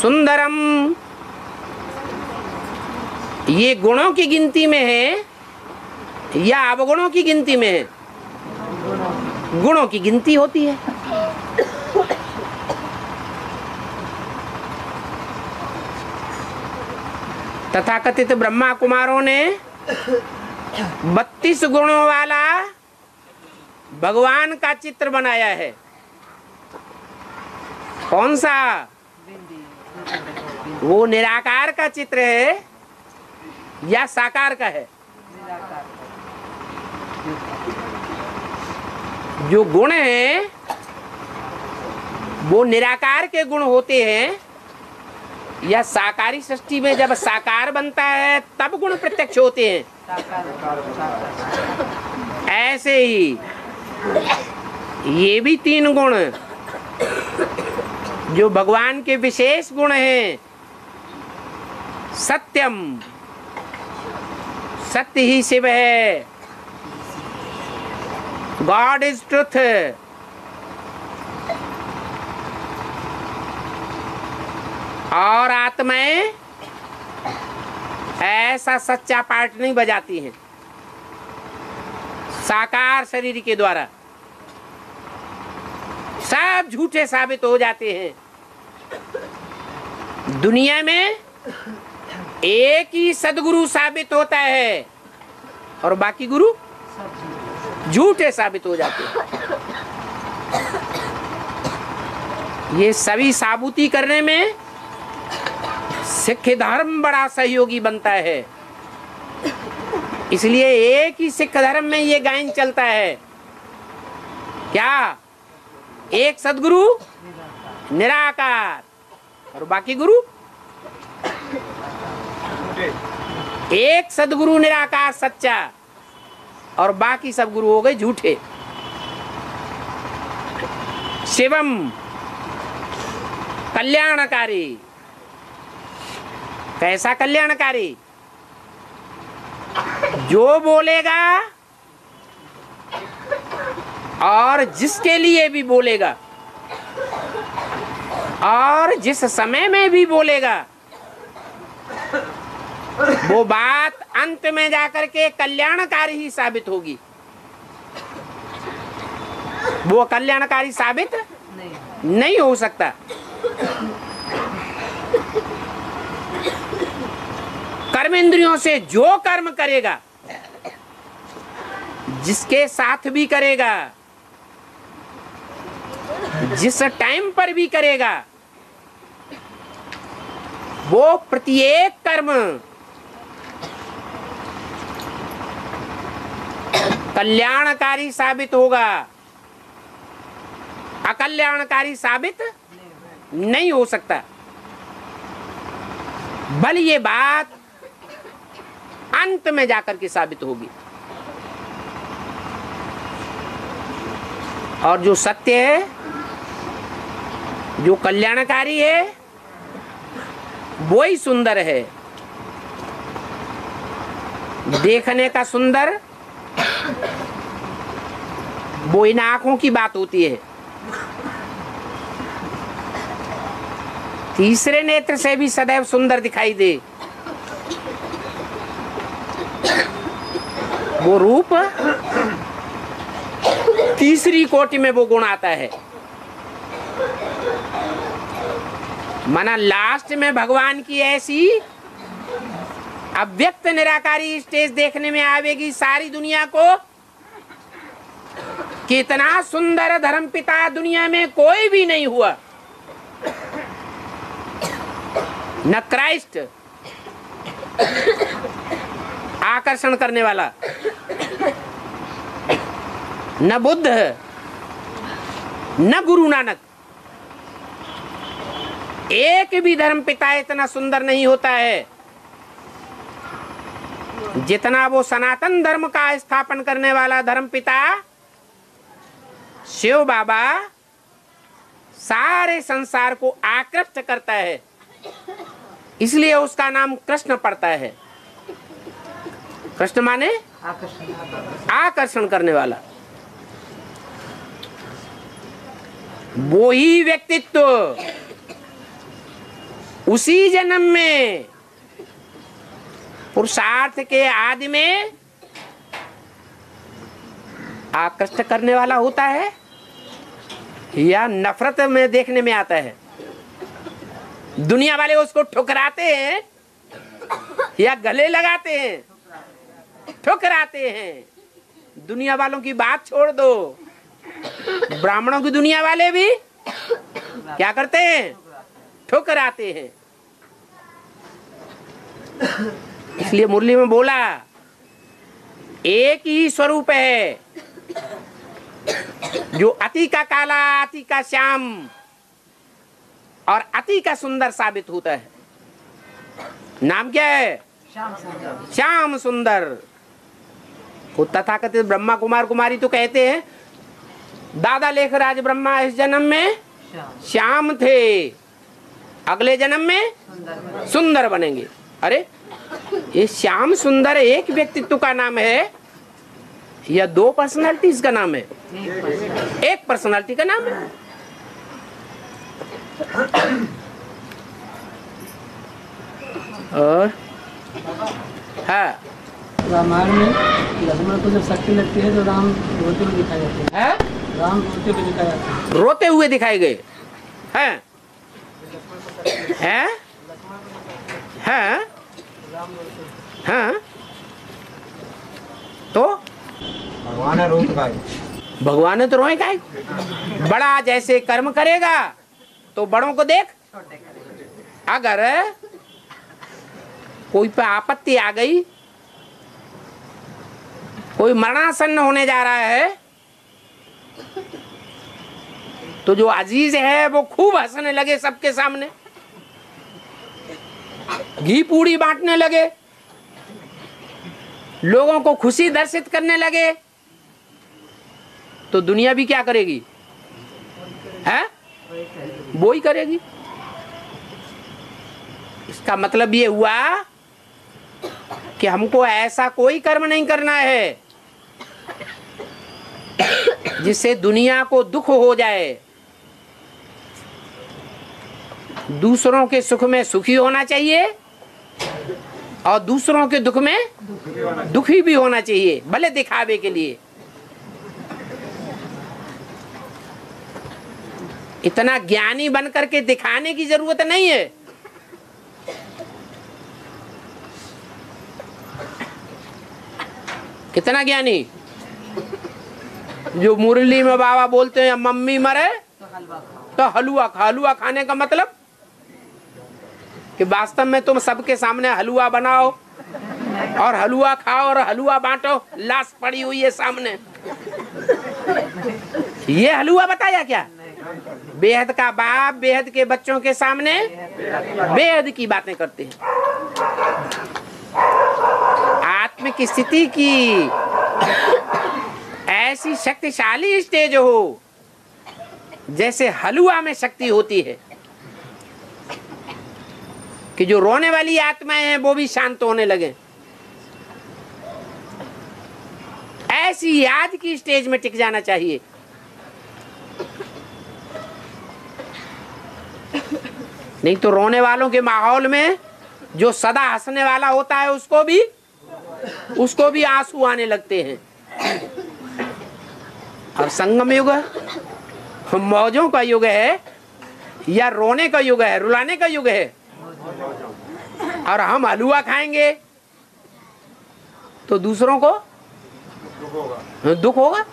सुंदरम ये गुणों की गिनती में है या अवगुणों की गिनती में है? गुणों की गिनती होती है। तथाकथित ब्रह्मा कुमारों ने 32 गुणों वाला भगवान का चित्र बनाया है। कौन सा? वो निराकार का चित्र है या साकार का है? जो गुण हैं वो निराकार के गुण होते हैं या साकारी सृष्टि में जब साकार बनता है तब गुण प्रत्यक्ष होते हैं? ऐसे ही ये भी 3 गुण जो भगवान के विशेष गुण हैं। सत्यम, सत्य ही शिव है, गॉड इज ट्रुथ। और आत्माएं ऐसा सच्चा पार्ट नहीं बजाती हैं साकार शरीर के द्वारा। सब झूठे साबित हो जाते हैं। दुनिया में एक ही सदगुरु साबित होता है और बाकी गुरु झूठे साबित हो जाते हैं। ये सभी साबुती करने में सिख धर्म बड़ा सहयोगी बनता है। इसलिए एक ही सिख धर्म में ये गायन चलता है, क्या? एक सदगुरु निराकार और बाकी गुरु। एक सदगुरु निराकार सच्चा और बाकी सब गुरु हो गए झूठे। शिवम कल्याणकारी। कैसा कल्याणकारी? जो बोलेगा और जिसके लिए भी बोलेगा और जिस समय में भी बोलेगा, वो बात अंत में जाकर के कल्याणकारी ही साबित होगी। वो कल्याणकारी साबित नहीं हो सकता। कर्म इंद्रियों से जो कर्म करेगा, जिसके साथ भी करेगा, जिस टाइम पर भी करेगा, वो प्रत्येक कर्म कल्याणकारी साबित होगा, अकल्याणकारी साबित नहीं हो सकता। बल ये बात अंत में जाकर के साबित होगी। और जो सत्य है, जो कल्याणकारी है, वो ही सुंदर है। देखने का सुंदर वो इन आंखों की बात होती है। तीसरे नेत्र से भी सदैव सुंदर दिखाई दे, वो रूप तीसरी कोटि में वो गुण आता है। माना लास्ट में भगवान की ऐसी अव्यक्त निराकारी स्टेज देखने में आवेगी सारी दुनिया को, कि इतना सुंदर धर्मपिता दुनिया में कोई भी नहीं हुआ। न क्राइस्ट आकर्षण करने वाला, न बुद्ध, न गुरु नानक। एक भी धर्मपिता इतना सुंदर नहीं होता है जितना वो सनातन धर्म का स्थापन करने वाला धर्मपिता शिव बाबा सारे संसार को आकृष्ट करता है। इसलिए उसका नाम कृष्ण पड़ता है। कृष्ण माने आकर्षण करने वाला। वो ही व्यक्तित्व उसी जन्म में पुरुषार्थ के आदि में आकृष्ट करने वाला होता है या नफरत में देखने में आता है। दुनिया वाले उसको ठुकराते हैं या गले लगाते हैं, ठुकराते हैं। दुनिया वालों की बात छोड़ दो, ब्राह्मणों की दुनिया वाले भी क्या करते हैं? ठुकराते हैं। इसलिए मुरली में बोला एक ही स्वरूप है, जो अति का काला, अति का श्याम और अति का सुंदर साबित होता है। नाम क्या है? श्याम सुंदर। वो तथाकथित ब्रह्मा कुमार कुमारी तो कहते हैं दादा लेखराज ब्रह्मा इस जन्म में श्याम थे, अगले जन्म में सुंदर बनेंगे। अरे ये श्याम सुंदर एक व्यक्तित्व का नाम है या दो पर्सनालिटीज का नाम है? एक पर्सनालिटी का नाम है। और हाँ, रामायण में लक्ष्मण को जब शक्ति लगती है तो राम रोते हुए दिखाए जाते हैं। राम रोते हुए दिखाए जाते हैं। रोते हुए दिखाए गए हैं? हैं? हैं? तो भगवान रोत का भगवान तो रोए काय? बड़ा जैसे कर्म करेगा तो बड़ों को देख। अगर कोई पे आपत्ति आ गई, कोई मरणासन्न होने जा रहा है, तो जो अजीज है वो खूब हंसने लगे सबके सामने, घी पूड़ी बांटने लगे, लोगों को खुशी दर्शित करने लगे, तो दुनिया भी क्या करेगी? है वो ही करेगी। इसका मतलब ये हुआ कि हमको ऐसा कोई कर्म नहीं करना है जिससे दुनिया को दुख हो जाए। दूसरों के सुख में सुखी होना चाहिए और दूसरों के दुख में दुखी भी होना चाहिए, भले दिखावे के लिए। इतना ज्ञानी बन करके दिखाने की जरूरत नहीं है। कितना ज्ञानी जो मुरली में बाबा बोलते हैं मम्मी मरे तो हलवा खा। हलवा खाने का मतलब कि वास्तव में तुम सबके सामने हलवा बनाओ और हलवा खाओ और हलवा बांटो, लाश पड़ी हुई है सामने। ये हलवा बताया क्या? बेहद का बाप बेहद के बच्चों के सामने बेहद की बातें करते हैं। आत्मिक स्थिति की ऐसी शक्तिशाली स्टेज हो जैसे हलवा में शक्ति होती है कि जो रोने वाली आत्माएं हैं वो भी शांत होने लगे। ऐसी याद की स्टेज में टिक जाना चाहिए। नहीं तो रोने वालों के माहौल में जो सदा हंसने वाला होता है उसको भी आंसू आने लगते हैं। और संगम युग मौजों का युग है या रोने का युग है, रुलाने का युग है? और हम हलवा खाएंगे तो दूसरों को दुख होगा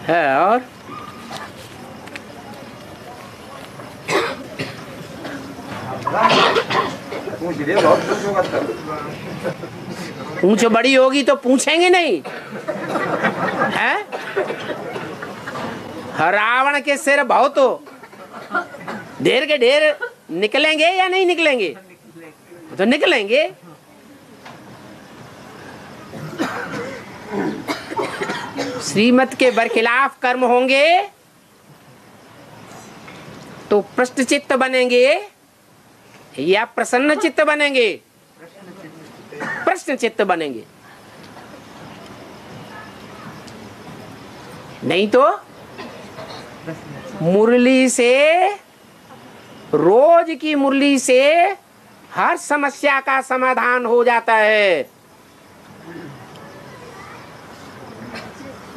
है। और पूंछ बड़ी होगी तो पूछेंगे नहीं है? रावण के सिर बहुत हो, ढेर के ढेर निकलेंगे या नहीं निकलेंगे? तो निकलेंगे। श्रीमत के बरखिलाफ कर्म होंगे तो प्रश्न चित्त बनेंगे या प्रसन्न चित्त बनेंगे? प्रश्न चित्त बनेंगे। नहीं तो मुरली से, रोज की मुरली से हर समस्या का समाधान हो जाता है।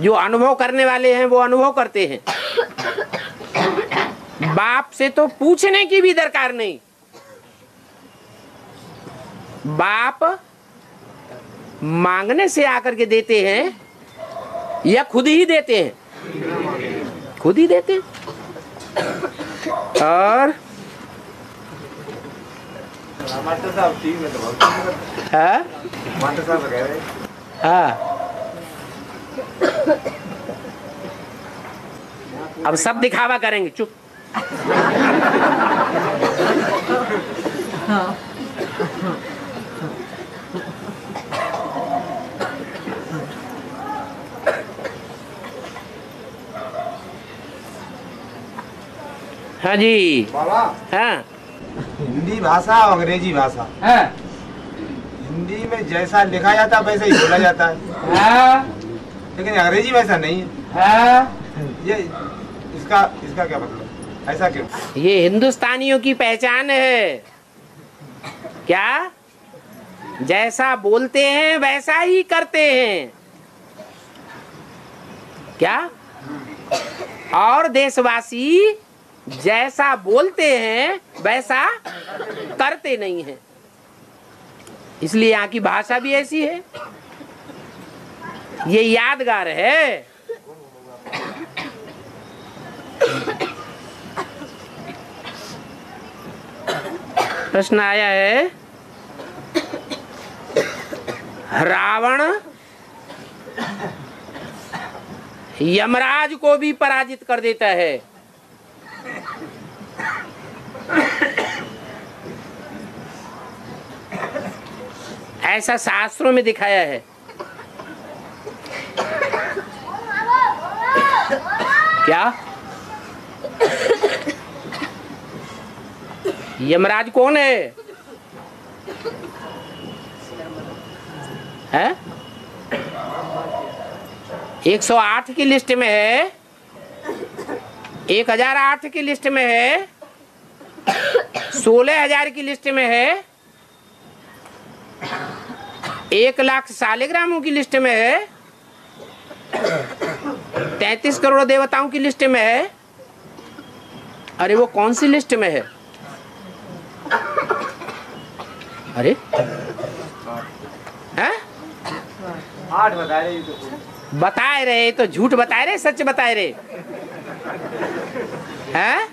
जो अनुभव करने वाले हैं वो अनुभव करते हैं। बाप से तो पूछने की भी दरकार नहीं। बाप मांगने से आकर के देते हैं या खुद ही देते हैं? खुद ही देते हैं। और हाँ अब सब दिखावा करेंगे। चुप। हाँ जी बाबा। हाँ हिंदी भाषा और अंग्रेजी भाषा, हाँ हिंदी में जैसा लिखा जाता है वैसा ही बोला जाता है। हाँ लेकिन अंग्रेजी वैसा नहीं है। हाँ। ये इसका क्या मतलब? ऐसा क्यों? ये हिंदुस्तानियों की पहचान है। क्या? जैसा बोलते हैं वैसा ही करते हैं। क्या? और देशवासी जैसा बोलते हैं वैसा करते नहीं हैं। इसलिए यहाँ की भाषा भी ऐसी है। ये यादगार है। प्रश्न आया है, रावण यमराज को भी पराजित कर देता है। ऐसा शास्त्रों में दिखाया है। क्या यमराज कौन है? 108 की लिस्ट में है, 1008 की लिस्ट में है, 16,000 की लिस्ट में है, 1,00,000 शालिग्रामों की लिस्ट में है, 33 करोड़ देवताओं की लिस्ट में है। अरे वो कौन सी लिस्ट में है? अरे हैं? 8 बता रहे बताए रहे तो झूठ बताए रहे, सच बताए रहे हैं?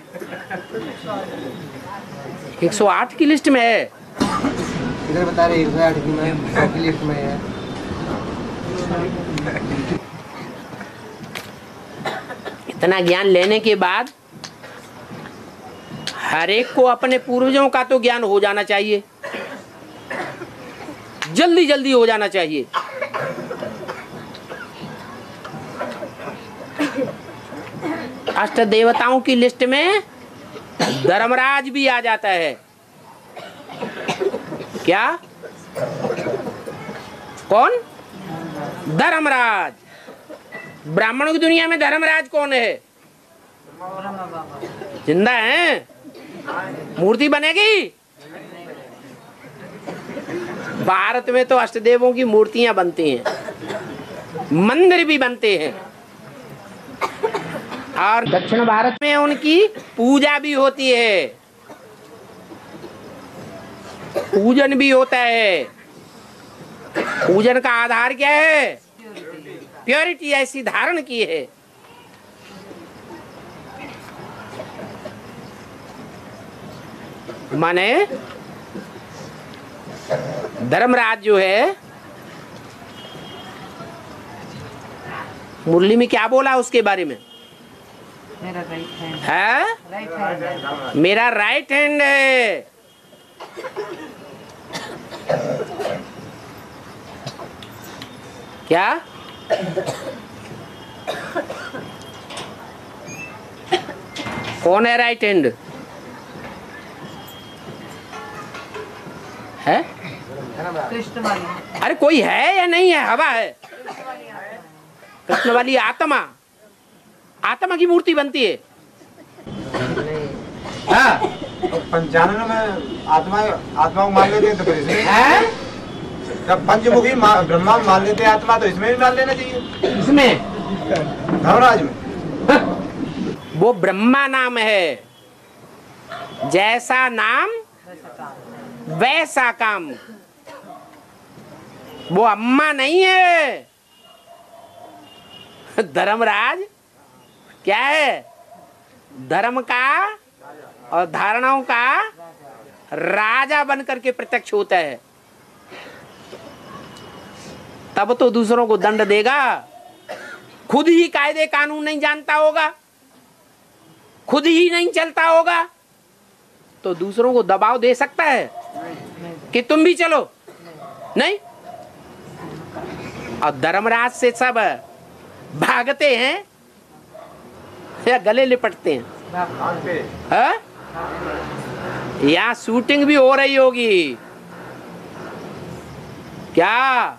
108 की लिस्ट में है। इधर बता रहे 108 की में, 100 की लिस्ट में है। इतना ज्ञान लेने के बाद हर एक को अपने पूर्वजों का तो ज्ञान हो जाना चाहिए, जल्दी जल्दी हो जाना चाहिए। अष्ट देवताओं की लिस्ट में धर्मराज भी आ जाता है। क्या? कौन? धर्मराज। ब्राह्मणों की दुनिया में धर्मराज कौन है? जिंदा है? मूर्ति बनेगी? भारत में तो अष्टदेवों की मूर्तियां बनती हैं, मंदिर भी बनते हैं, और दक्षिण भारत में उनकी पूजा भी होती है, पूजन भी होता है। पूजन का आधार क्या है? प्योरिटी ऐसी धारण की है। माने धर्मराज जो है, मुरली में क्या बोला उसके बारे में? मेरा राइट हैंड है, मेरा राइट हैंड है। क्या? कौन है राइट हैंड? है? कृष्ण वाली। अरे कोई है या नहीं है? हवा है। कृष्ण वाली आत्मा, आत्मा की मूर्ति बनती है। हाँ, 95 में आत्मा को मान लेते हैं तो फिर इसमें जब पंचमुखी ब्रह्मा मान लेते हैं आत्मा, तो इसमें भी मान लेना चाहिए। इसमें धर्मराज में वो ब्रह्मा नाम है, जैसा नाम वैसा काम। वो अम्मा नहीं है। धर्मराज क्या है? धर्म का और धारणाओं का राजा बनकर के प्रत्यक्ष होता है। तब तो दूसरों को दंड देगा। खुद ही कायदे कानून नहीं जानता होगा, खुद ही नहीं चलता होगा, तो दूसरों को दबाव दे सकता है कि तुम भी चलो? नहीं। और धर्मराज से सब भागते हैं या गले लिपटते हैं? यहाँ शूटिंग भी हो रही होगी क्या?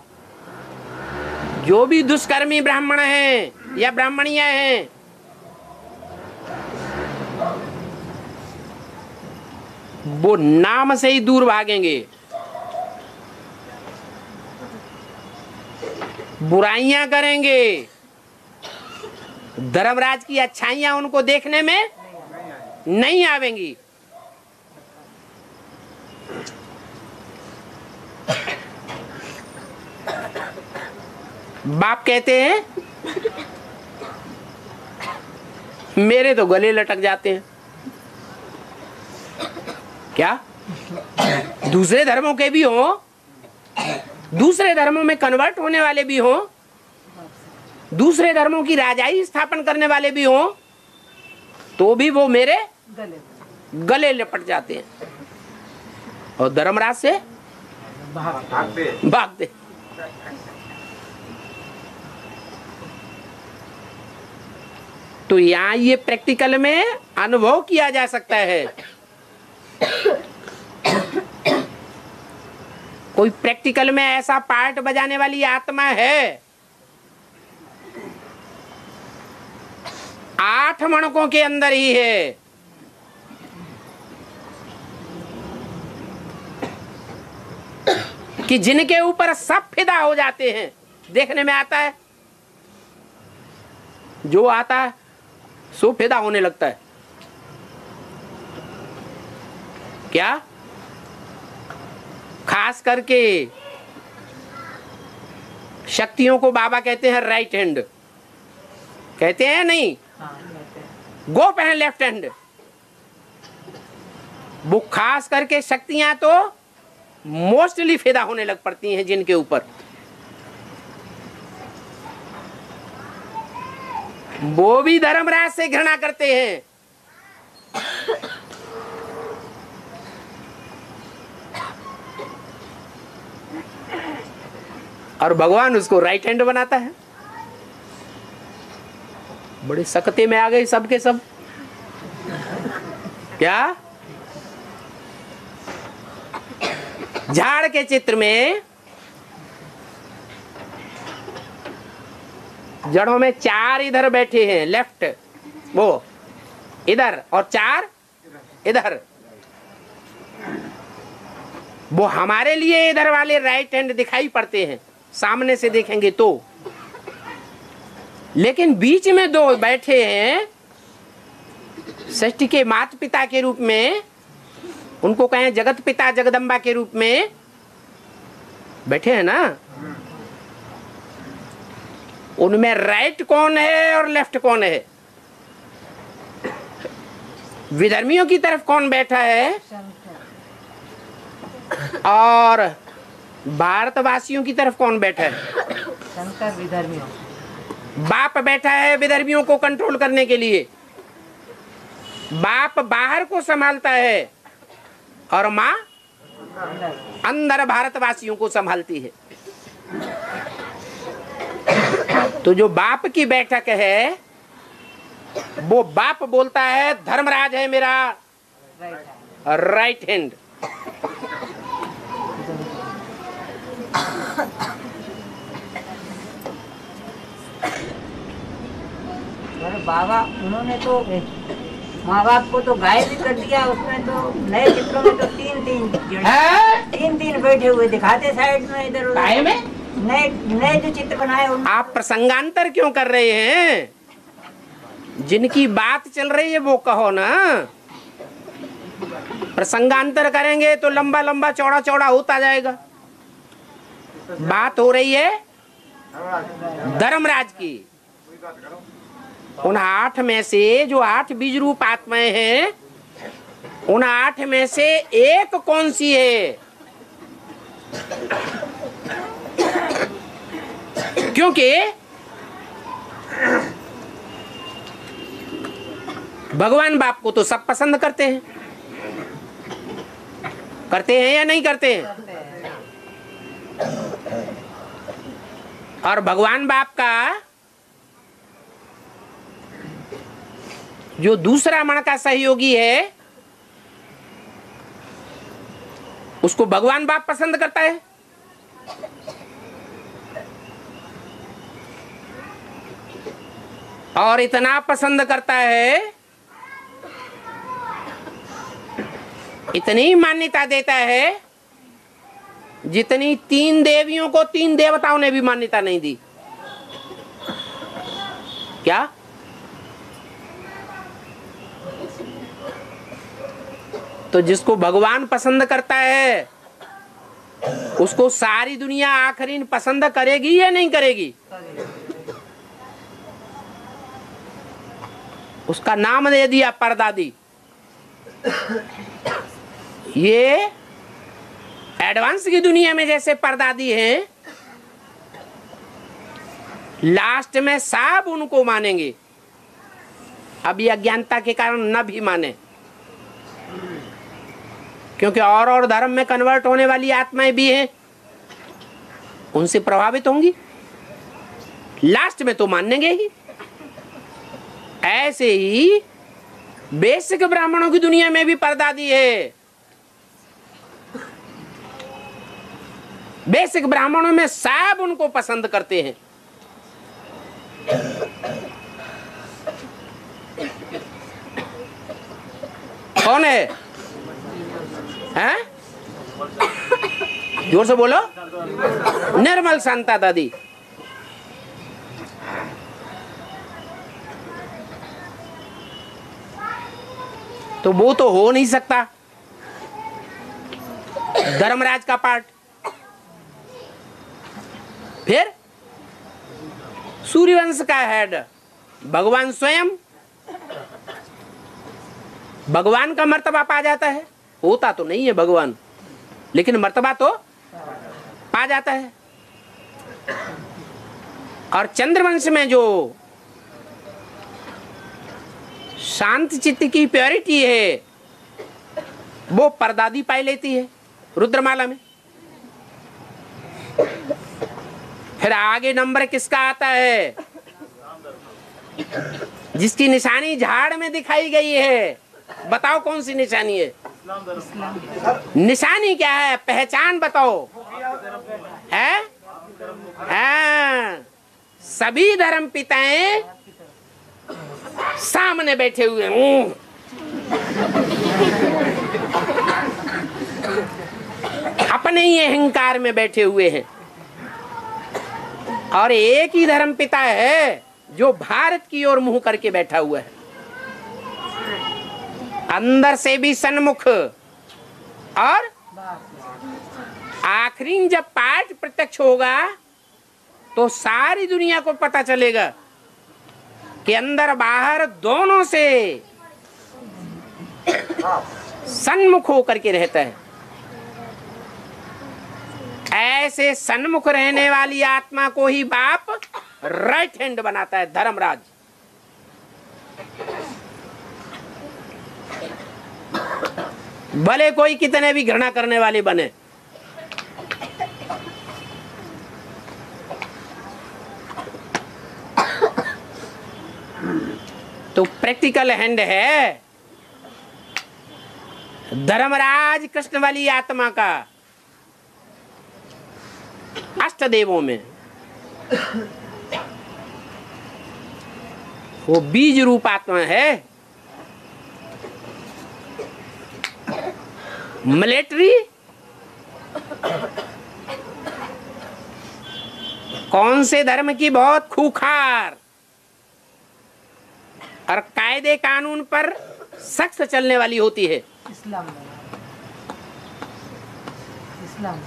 जो भी दुष्कर्मी ब्राह्मण हैं या ब्राह्मणियां हैं, वो नाम से ही दूर भागेंगे, बुराइयां करेंगे। धर्मराज की अच्छाइयां उनको देखने में नहीं आवेंगी। बाप कहते हैं मेरे तो गले लटक जाते हैं। क्या दूसरे धर्मों के भी हो, दूसरे धर्मों में कन्वर्ट होने वाले भी हो, दूसरे धर्मों की राजाई स्थापन करने वाले भी हो, तो भी वो मेरे गले लपट जाते हैं और धर्मराज से भागते। तो यहां ये प्रैक्टिकल में अनुभव किया जा सकता है। कोई प्रैक्टिकल में ऐसा पार्ट बजाने वाली आत्मा है 8 मणकों के अंदर ही है। कि जिनके ऊपर सब फिदा हो जाते हैं। देखने में आता है, जो आता है सो फिदा होने लगता है। क्या खास करके शक्तियों को बाबा कहते हैं राइट हैंड, कहते हैं नहीं, गो पहन लेफ्ट हैंड। वो खास करके शक्तियां तो मोस्टली फिदा होने लग पड़ती हैं जिनके ऊपर, वो भी धर्मराज से घृणा करते हैं। और भगवान उसको राइट हैंड बनाता है। बड़े सकते में आ गए सबके सब। क्या झाड़ के चित्र में जड़ों में 4 इधर बैठे हैं, लेफ्ट वो इधर और 4 इधर। वो हमारे लिए इधर वाले राइट हैंड दिखाई पड़ते हैं सामने से देखेंगे तो, लेकिन बीच में 2 बैठे हैं सृष्टि के माता पिता के रूप में, उनको कहें जगत पिता जगदम्बा के रूप में बैठे हैं ना। उनमें राइट कौन है और लेफ्ट कौन है? विधर्मियों की तरफ कौन बैठा है और भारतवासियों की तरफ कौन बैठा है? शंकर विधर्मियों। बाप बैठा है विधर्मियों को कंट्रोल करने के लिए। बाप बाहर को संभालता है और माँ अंदर भारतवासियों को संभालती है। तो जो बाप की बैठक है वो बाप बोलता है धर्मराज है मेरा राइट हैंड। बाबा उन्होंने तो माँ बाप को तो गायब भी कर दिया। उसमें तो नए चित्रों में तो 3 बैठे हुए दिखाते साइड में इधर उधर में। नए जो चित्र बनाए आप प्रसंगांतर क्यों कर रहे हैं? जिनकी बात चल रही है वो कहो ना। प्रसंगांतर करेंगे तो लंबा लंबा चौड़ा चौड़ा होता जाएगा। बात हो रही है धर्मराज की। उन 8 में से जो 8 बीज रूप आत्माएं हैं, उन 8 में से एक कौन सी है? क्योंकि भगवान बाप को तो सब पसंद करते हैं। करते हैं या नहीं करते हैं? और भगवान बाप का जो दूसरा मण का सहयोगी है उसको भगवान बाप पसंद करता है। और इतना पसंद करता है, इतनी मान्यता देता है जितनी 3 देवियों को 3 देवताओं ने भी मान्यता नहीं दी। क्या? तो जिसको भगवान पसंद करता है उसको सारी दुनिया आखिरीन पसंद करेगी या नहीं करेगी? उसका नाम दे दिया परदादी। ये एडवांस की दुनिया में जैसे परदादी हैं, लास्ट में सब उनको मानेंगे। अब ये अज्ञानता के कारण न भी माने, क्योंकि और धर्म में कन्वर्ट होने वाली आत्माएं भी हैं, उनसे प्रभावित होंगी, लास्ट में तो मानेंगे ही। ऐसे ही बेसिक ब्राह्मणों की दुनिया में भी परदादी है। बेसिक ब्राह्मणों में सब उनको पसंद करते हैं। कौन है? हैं? जोर से बोलो। निर्मल शांता दादी। तो वो तो हो नहीं सकता। धर्मराज का पार्ट। फिर सूर्यवंश का हेड भगवान स्वयं। भगवान का मर्तबा पा जाता है। होता तो नहीं है भगवान, लेकिन मर्तबा तो पा जाता है। और चंद्रवंश में जो शांत चित्त की प्योरिटी है, वो परदादी पाई लेती है रुद्रमाला में। फिर आगे नंबर किसका आता है? जिसकी निशानी झाड़ में दिखाई गई है। बताओ कौन सी निशानी है? निशानी क्या है? पहचान बताओ। है? सभी धर्म पिताएं सामने बैठे हुए हैं। अपने ही अहंकार में बैठे हुए हैं। और एक ही धर्म पिता है जो भारत की ओर मुंह करके बैठा हुआ है, अंदर से भी सन्मुख। और आखिरी जब पाठ प्रत्यक्ष होगा तो सारी दुनिया को पता चलेगा कि अंदर बाहर दोनों से सन्मुख होकर के रहता है। ऐसे सन्मुख रहने वाली आत्मा को ही बाप राइट हैंड बनाता है धर्मराज। भले कोई कितने भी घृणा करने वाले बने। तो प्रैक्टिकल हैंड है धर्मराज कृष्ण वाली आत्मा का अष्टदेवों में। वो बीज रूप आत्मा है। मिलिट्री कौन से धर्म की बहुत खूंखार और कायदे कानून पर सख्त चलने वाली होती है? इस्लाम। इस्लाम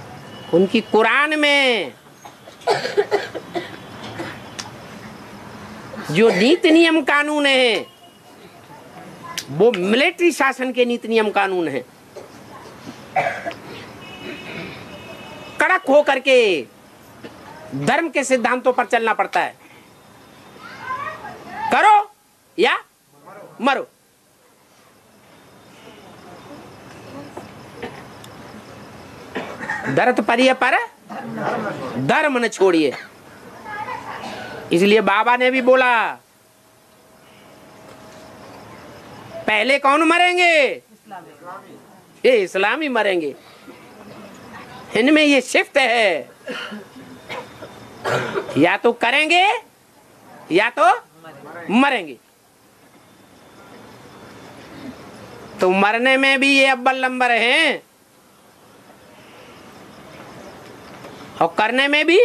उनकी कुरान में जो नीति नियम कानून है वो मिलिट्री शासन के नीति नियम कानून है। कड़क हो करके धर्म के सिद्धांतों पर चलना पड़ता है। करो या मरो। दर्द परिय पर धर्म न छोड़िए। इसलिए बाबा ने भी बोला पहले कौन मरेंगे? ये इस्लामी मरेंगे। इनमें ये शिफ्ट है, या तो करेंगे या तो मरेंगे। तो मरने में भी ये अव्वल नंबर हैं और करने में भी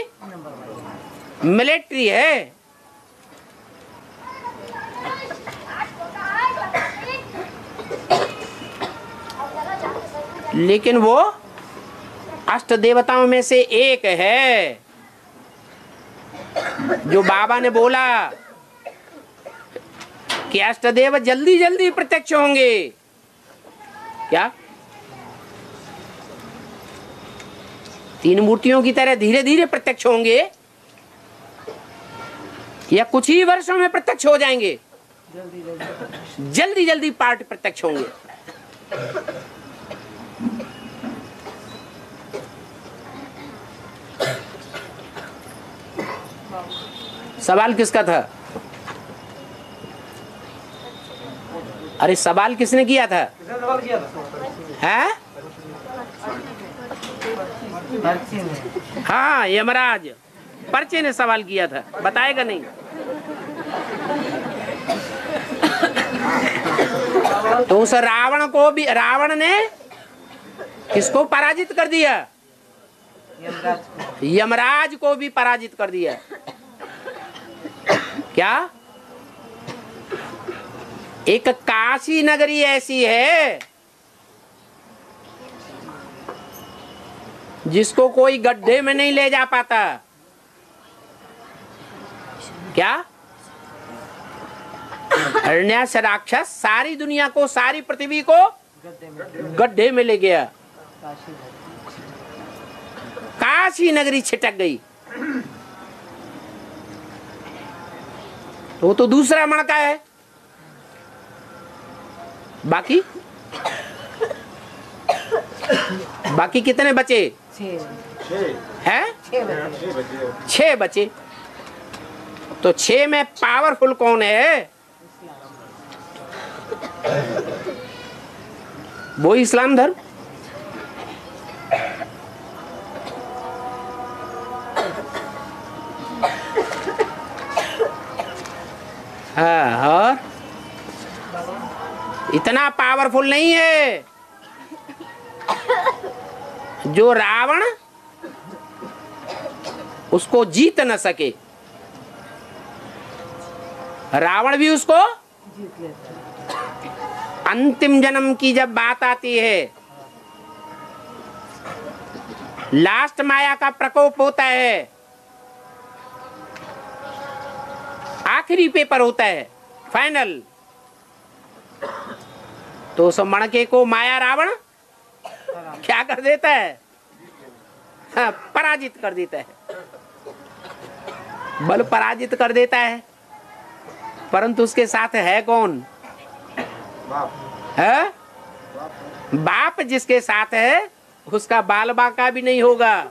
मिलिट्री है। लेकिन वो अष्ट देवताओं में से एक है जो बाबा ने बोला कि अष्टदेव जल्दी जल्दी प्रत्यक्ष होंगे। क्या? तीन मूर्तियों की तरह धीरे धीरे प्रत्यक्ष होंगे या कुछ ही वर्षों में प्रत्यक्ष हो जाएंगे? जल्दी जल्दी पार्ट प्रत्यक्ष होंगे। सवाल किसका था? अरे सवाल किसने किया था? है? हाँ, यमराज पर्चे ने सवाल किया था, बताएगा नहीं। तो उस रावण को भी, रावण ने किसको पराजित कर दिया? यमराज को भी पराजित कर दिया। क्या? एक काशी नगरी ऐसी है जिसको कोई गड्ढे में नहीं ले जा पाता। क्या? हिरण्याक्ष राक्षस सारी दुनिया को, सारी पृथ्वी को गड्ढे में ले गया। काशी नगरी छिटक गई। वो तो दूसरा मणका है। बाकी कितने बचे? 6 बचे। तो 6 में पावरफुल कौन है? वो इस्लाम धर्म। हाँ, और इतना पावरफुल नहीं है जो रावण उसको जीत न सके। रावण भी उसको अंतिम जन्म की जब बात आती है, लास्ट माया का प्रकोप होता है, आखिरी पेपर होता है, फाइनल, तो उस मणके को माया रावण क्या कर देता है? हाँ, पराजित कर देता है। बल पराजित कर देता है, परंतु उसके साथ है कौन? है? बाप जिसके साथ है उसका बाल बाका भी नहीं होगा।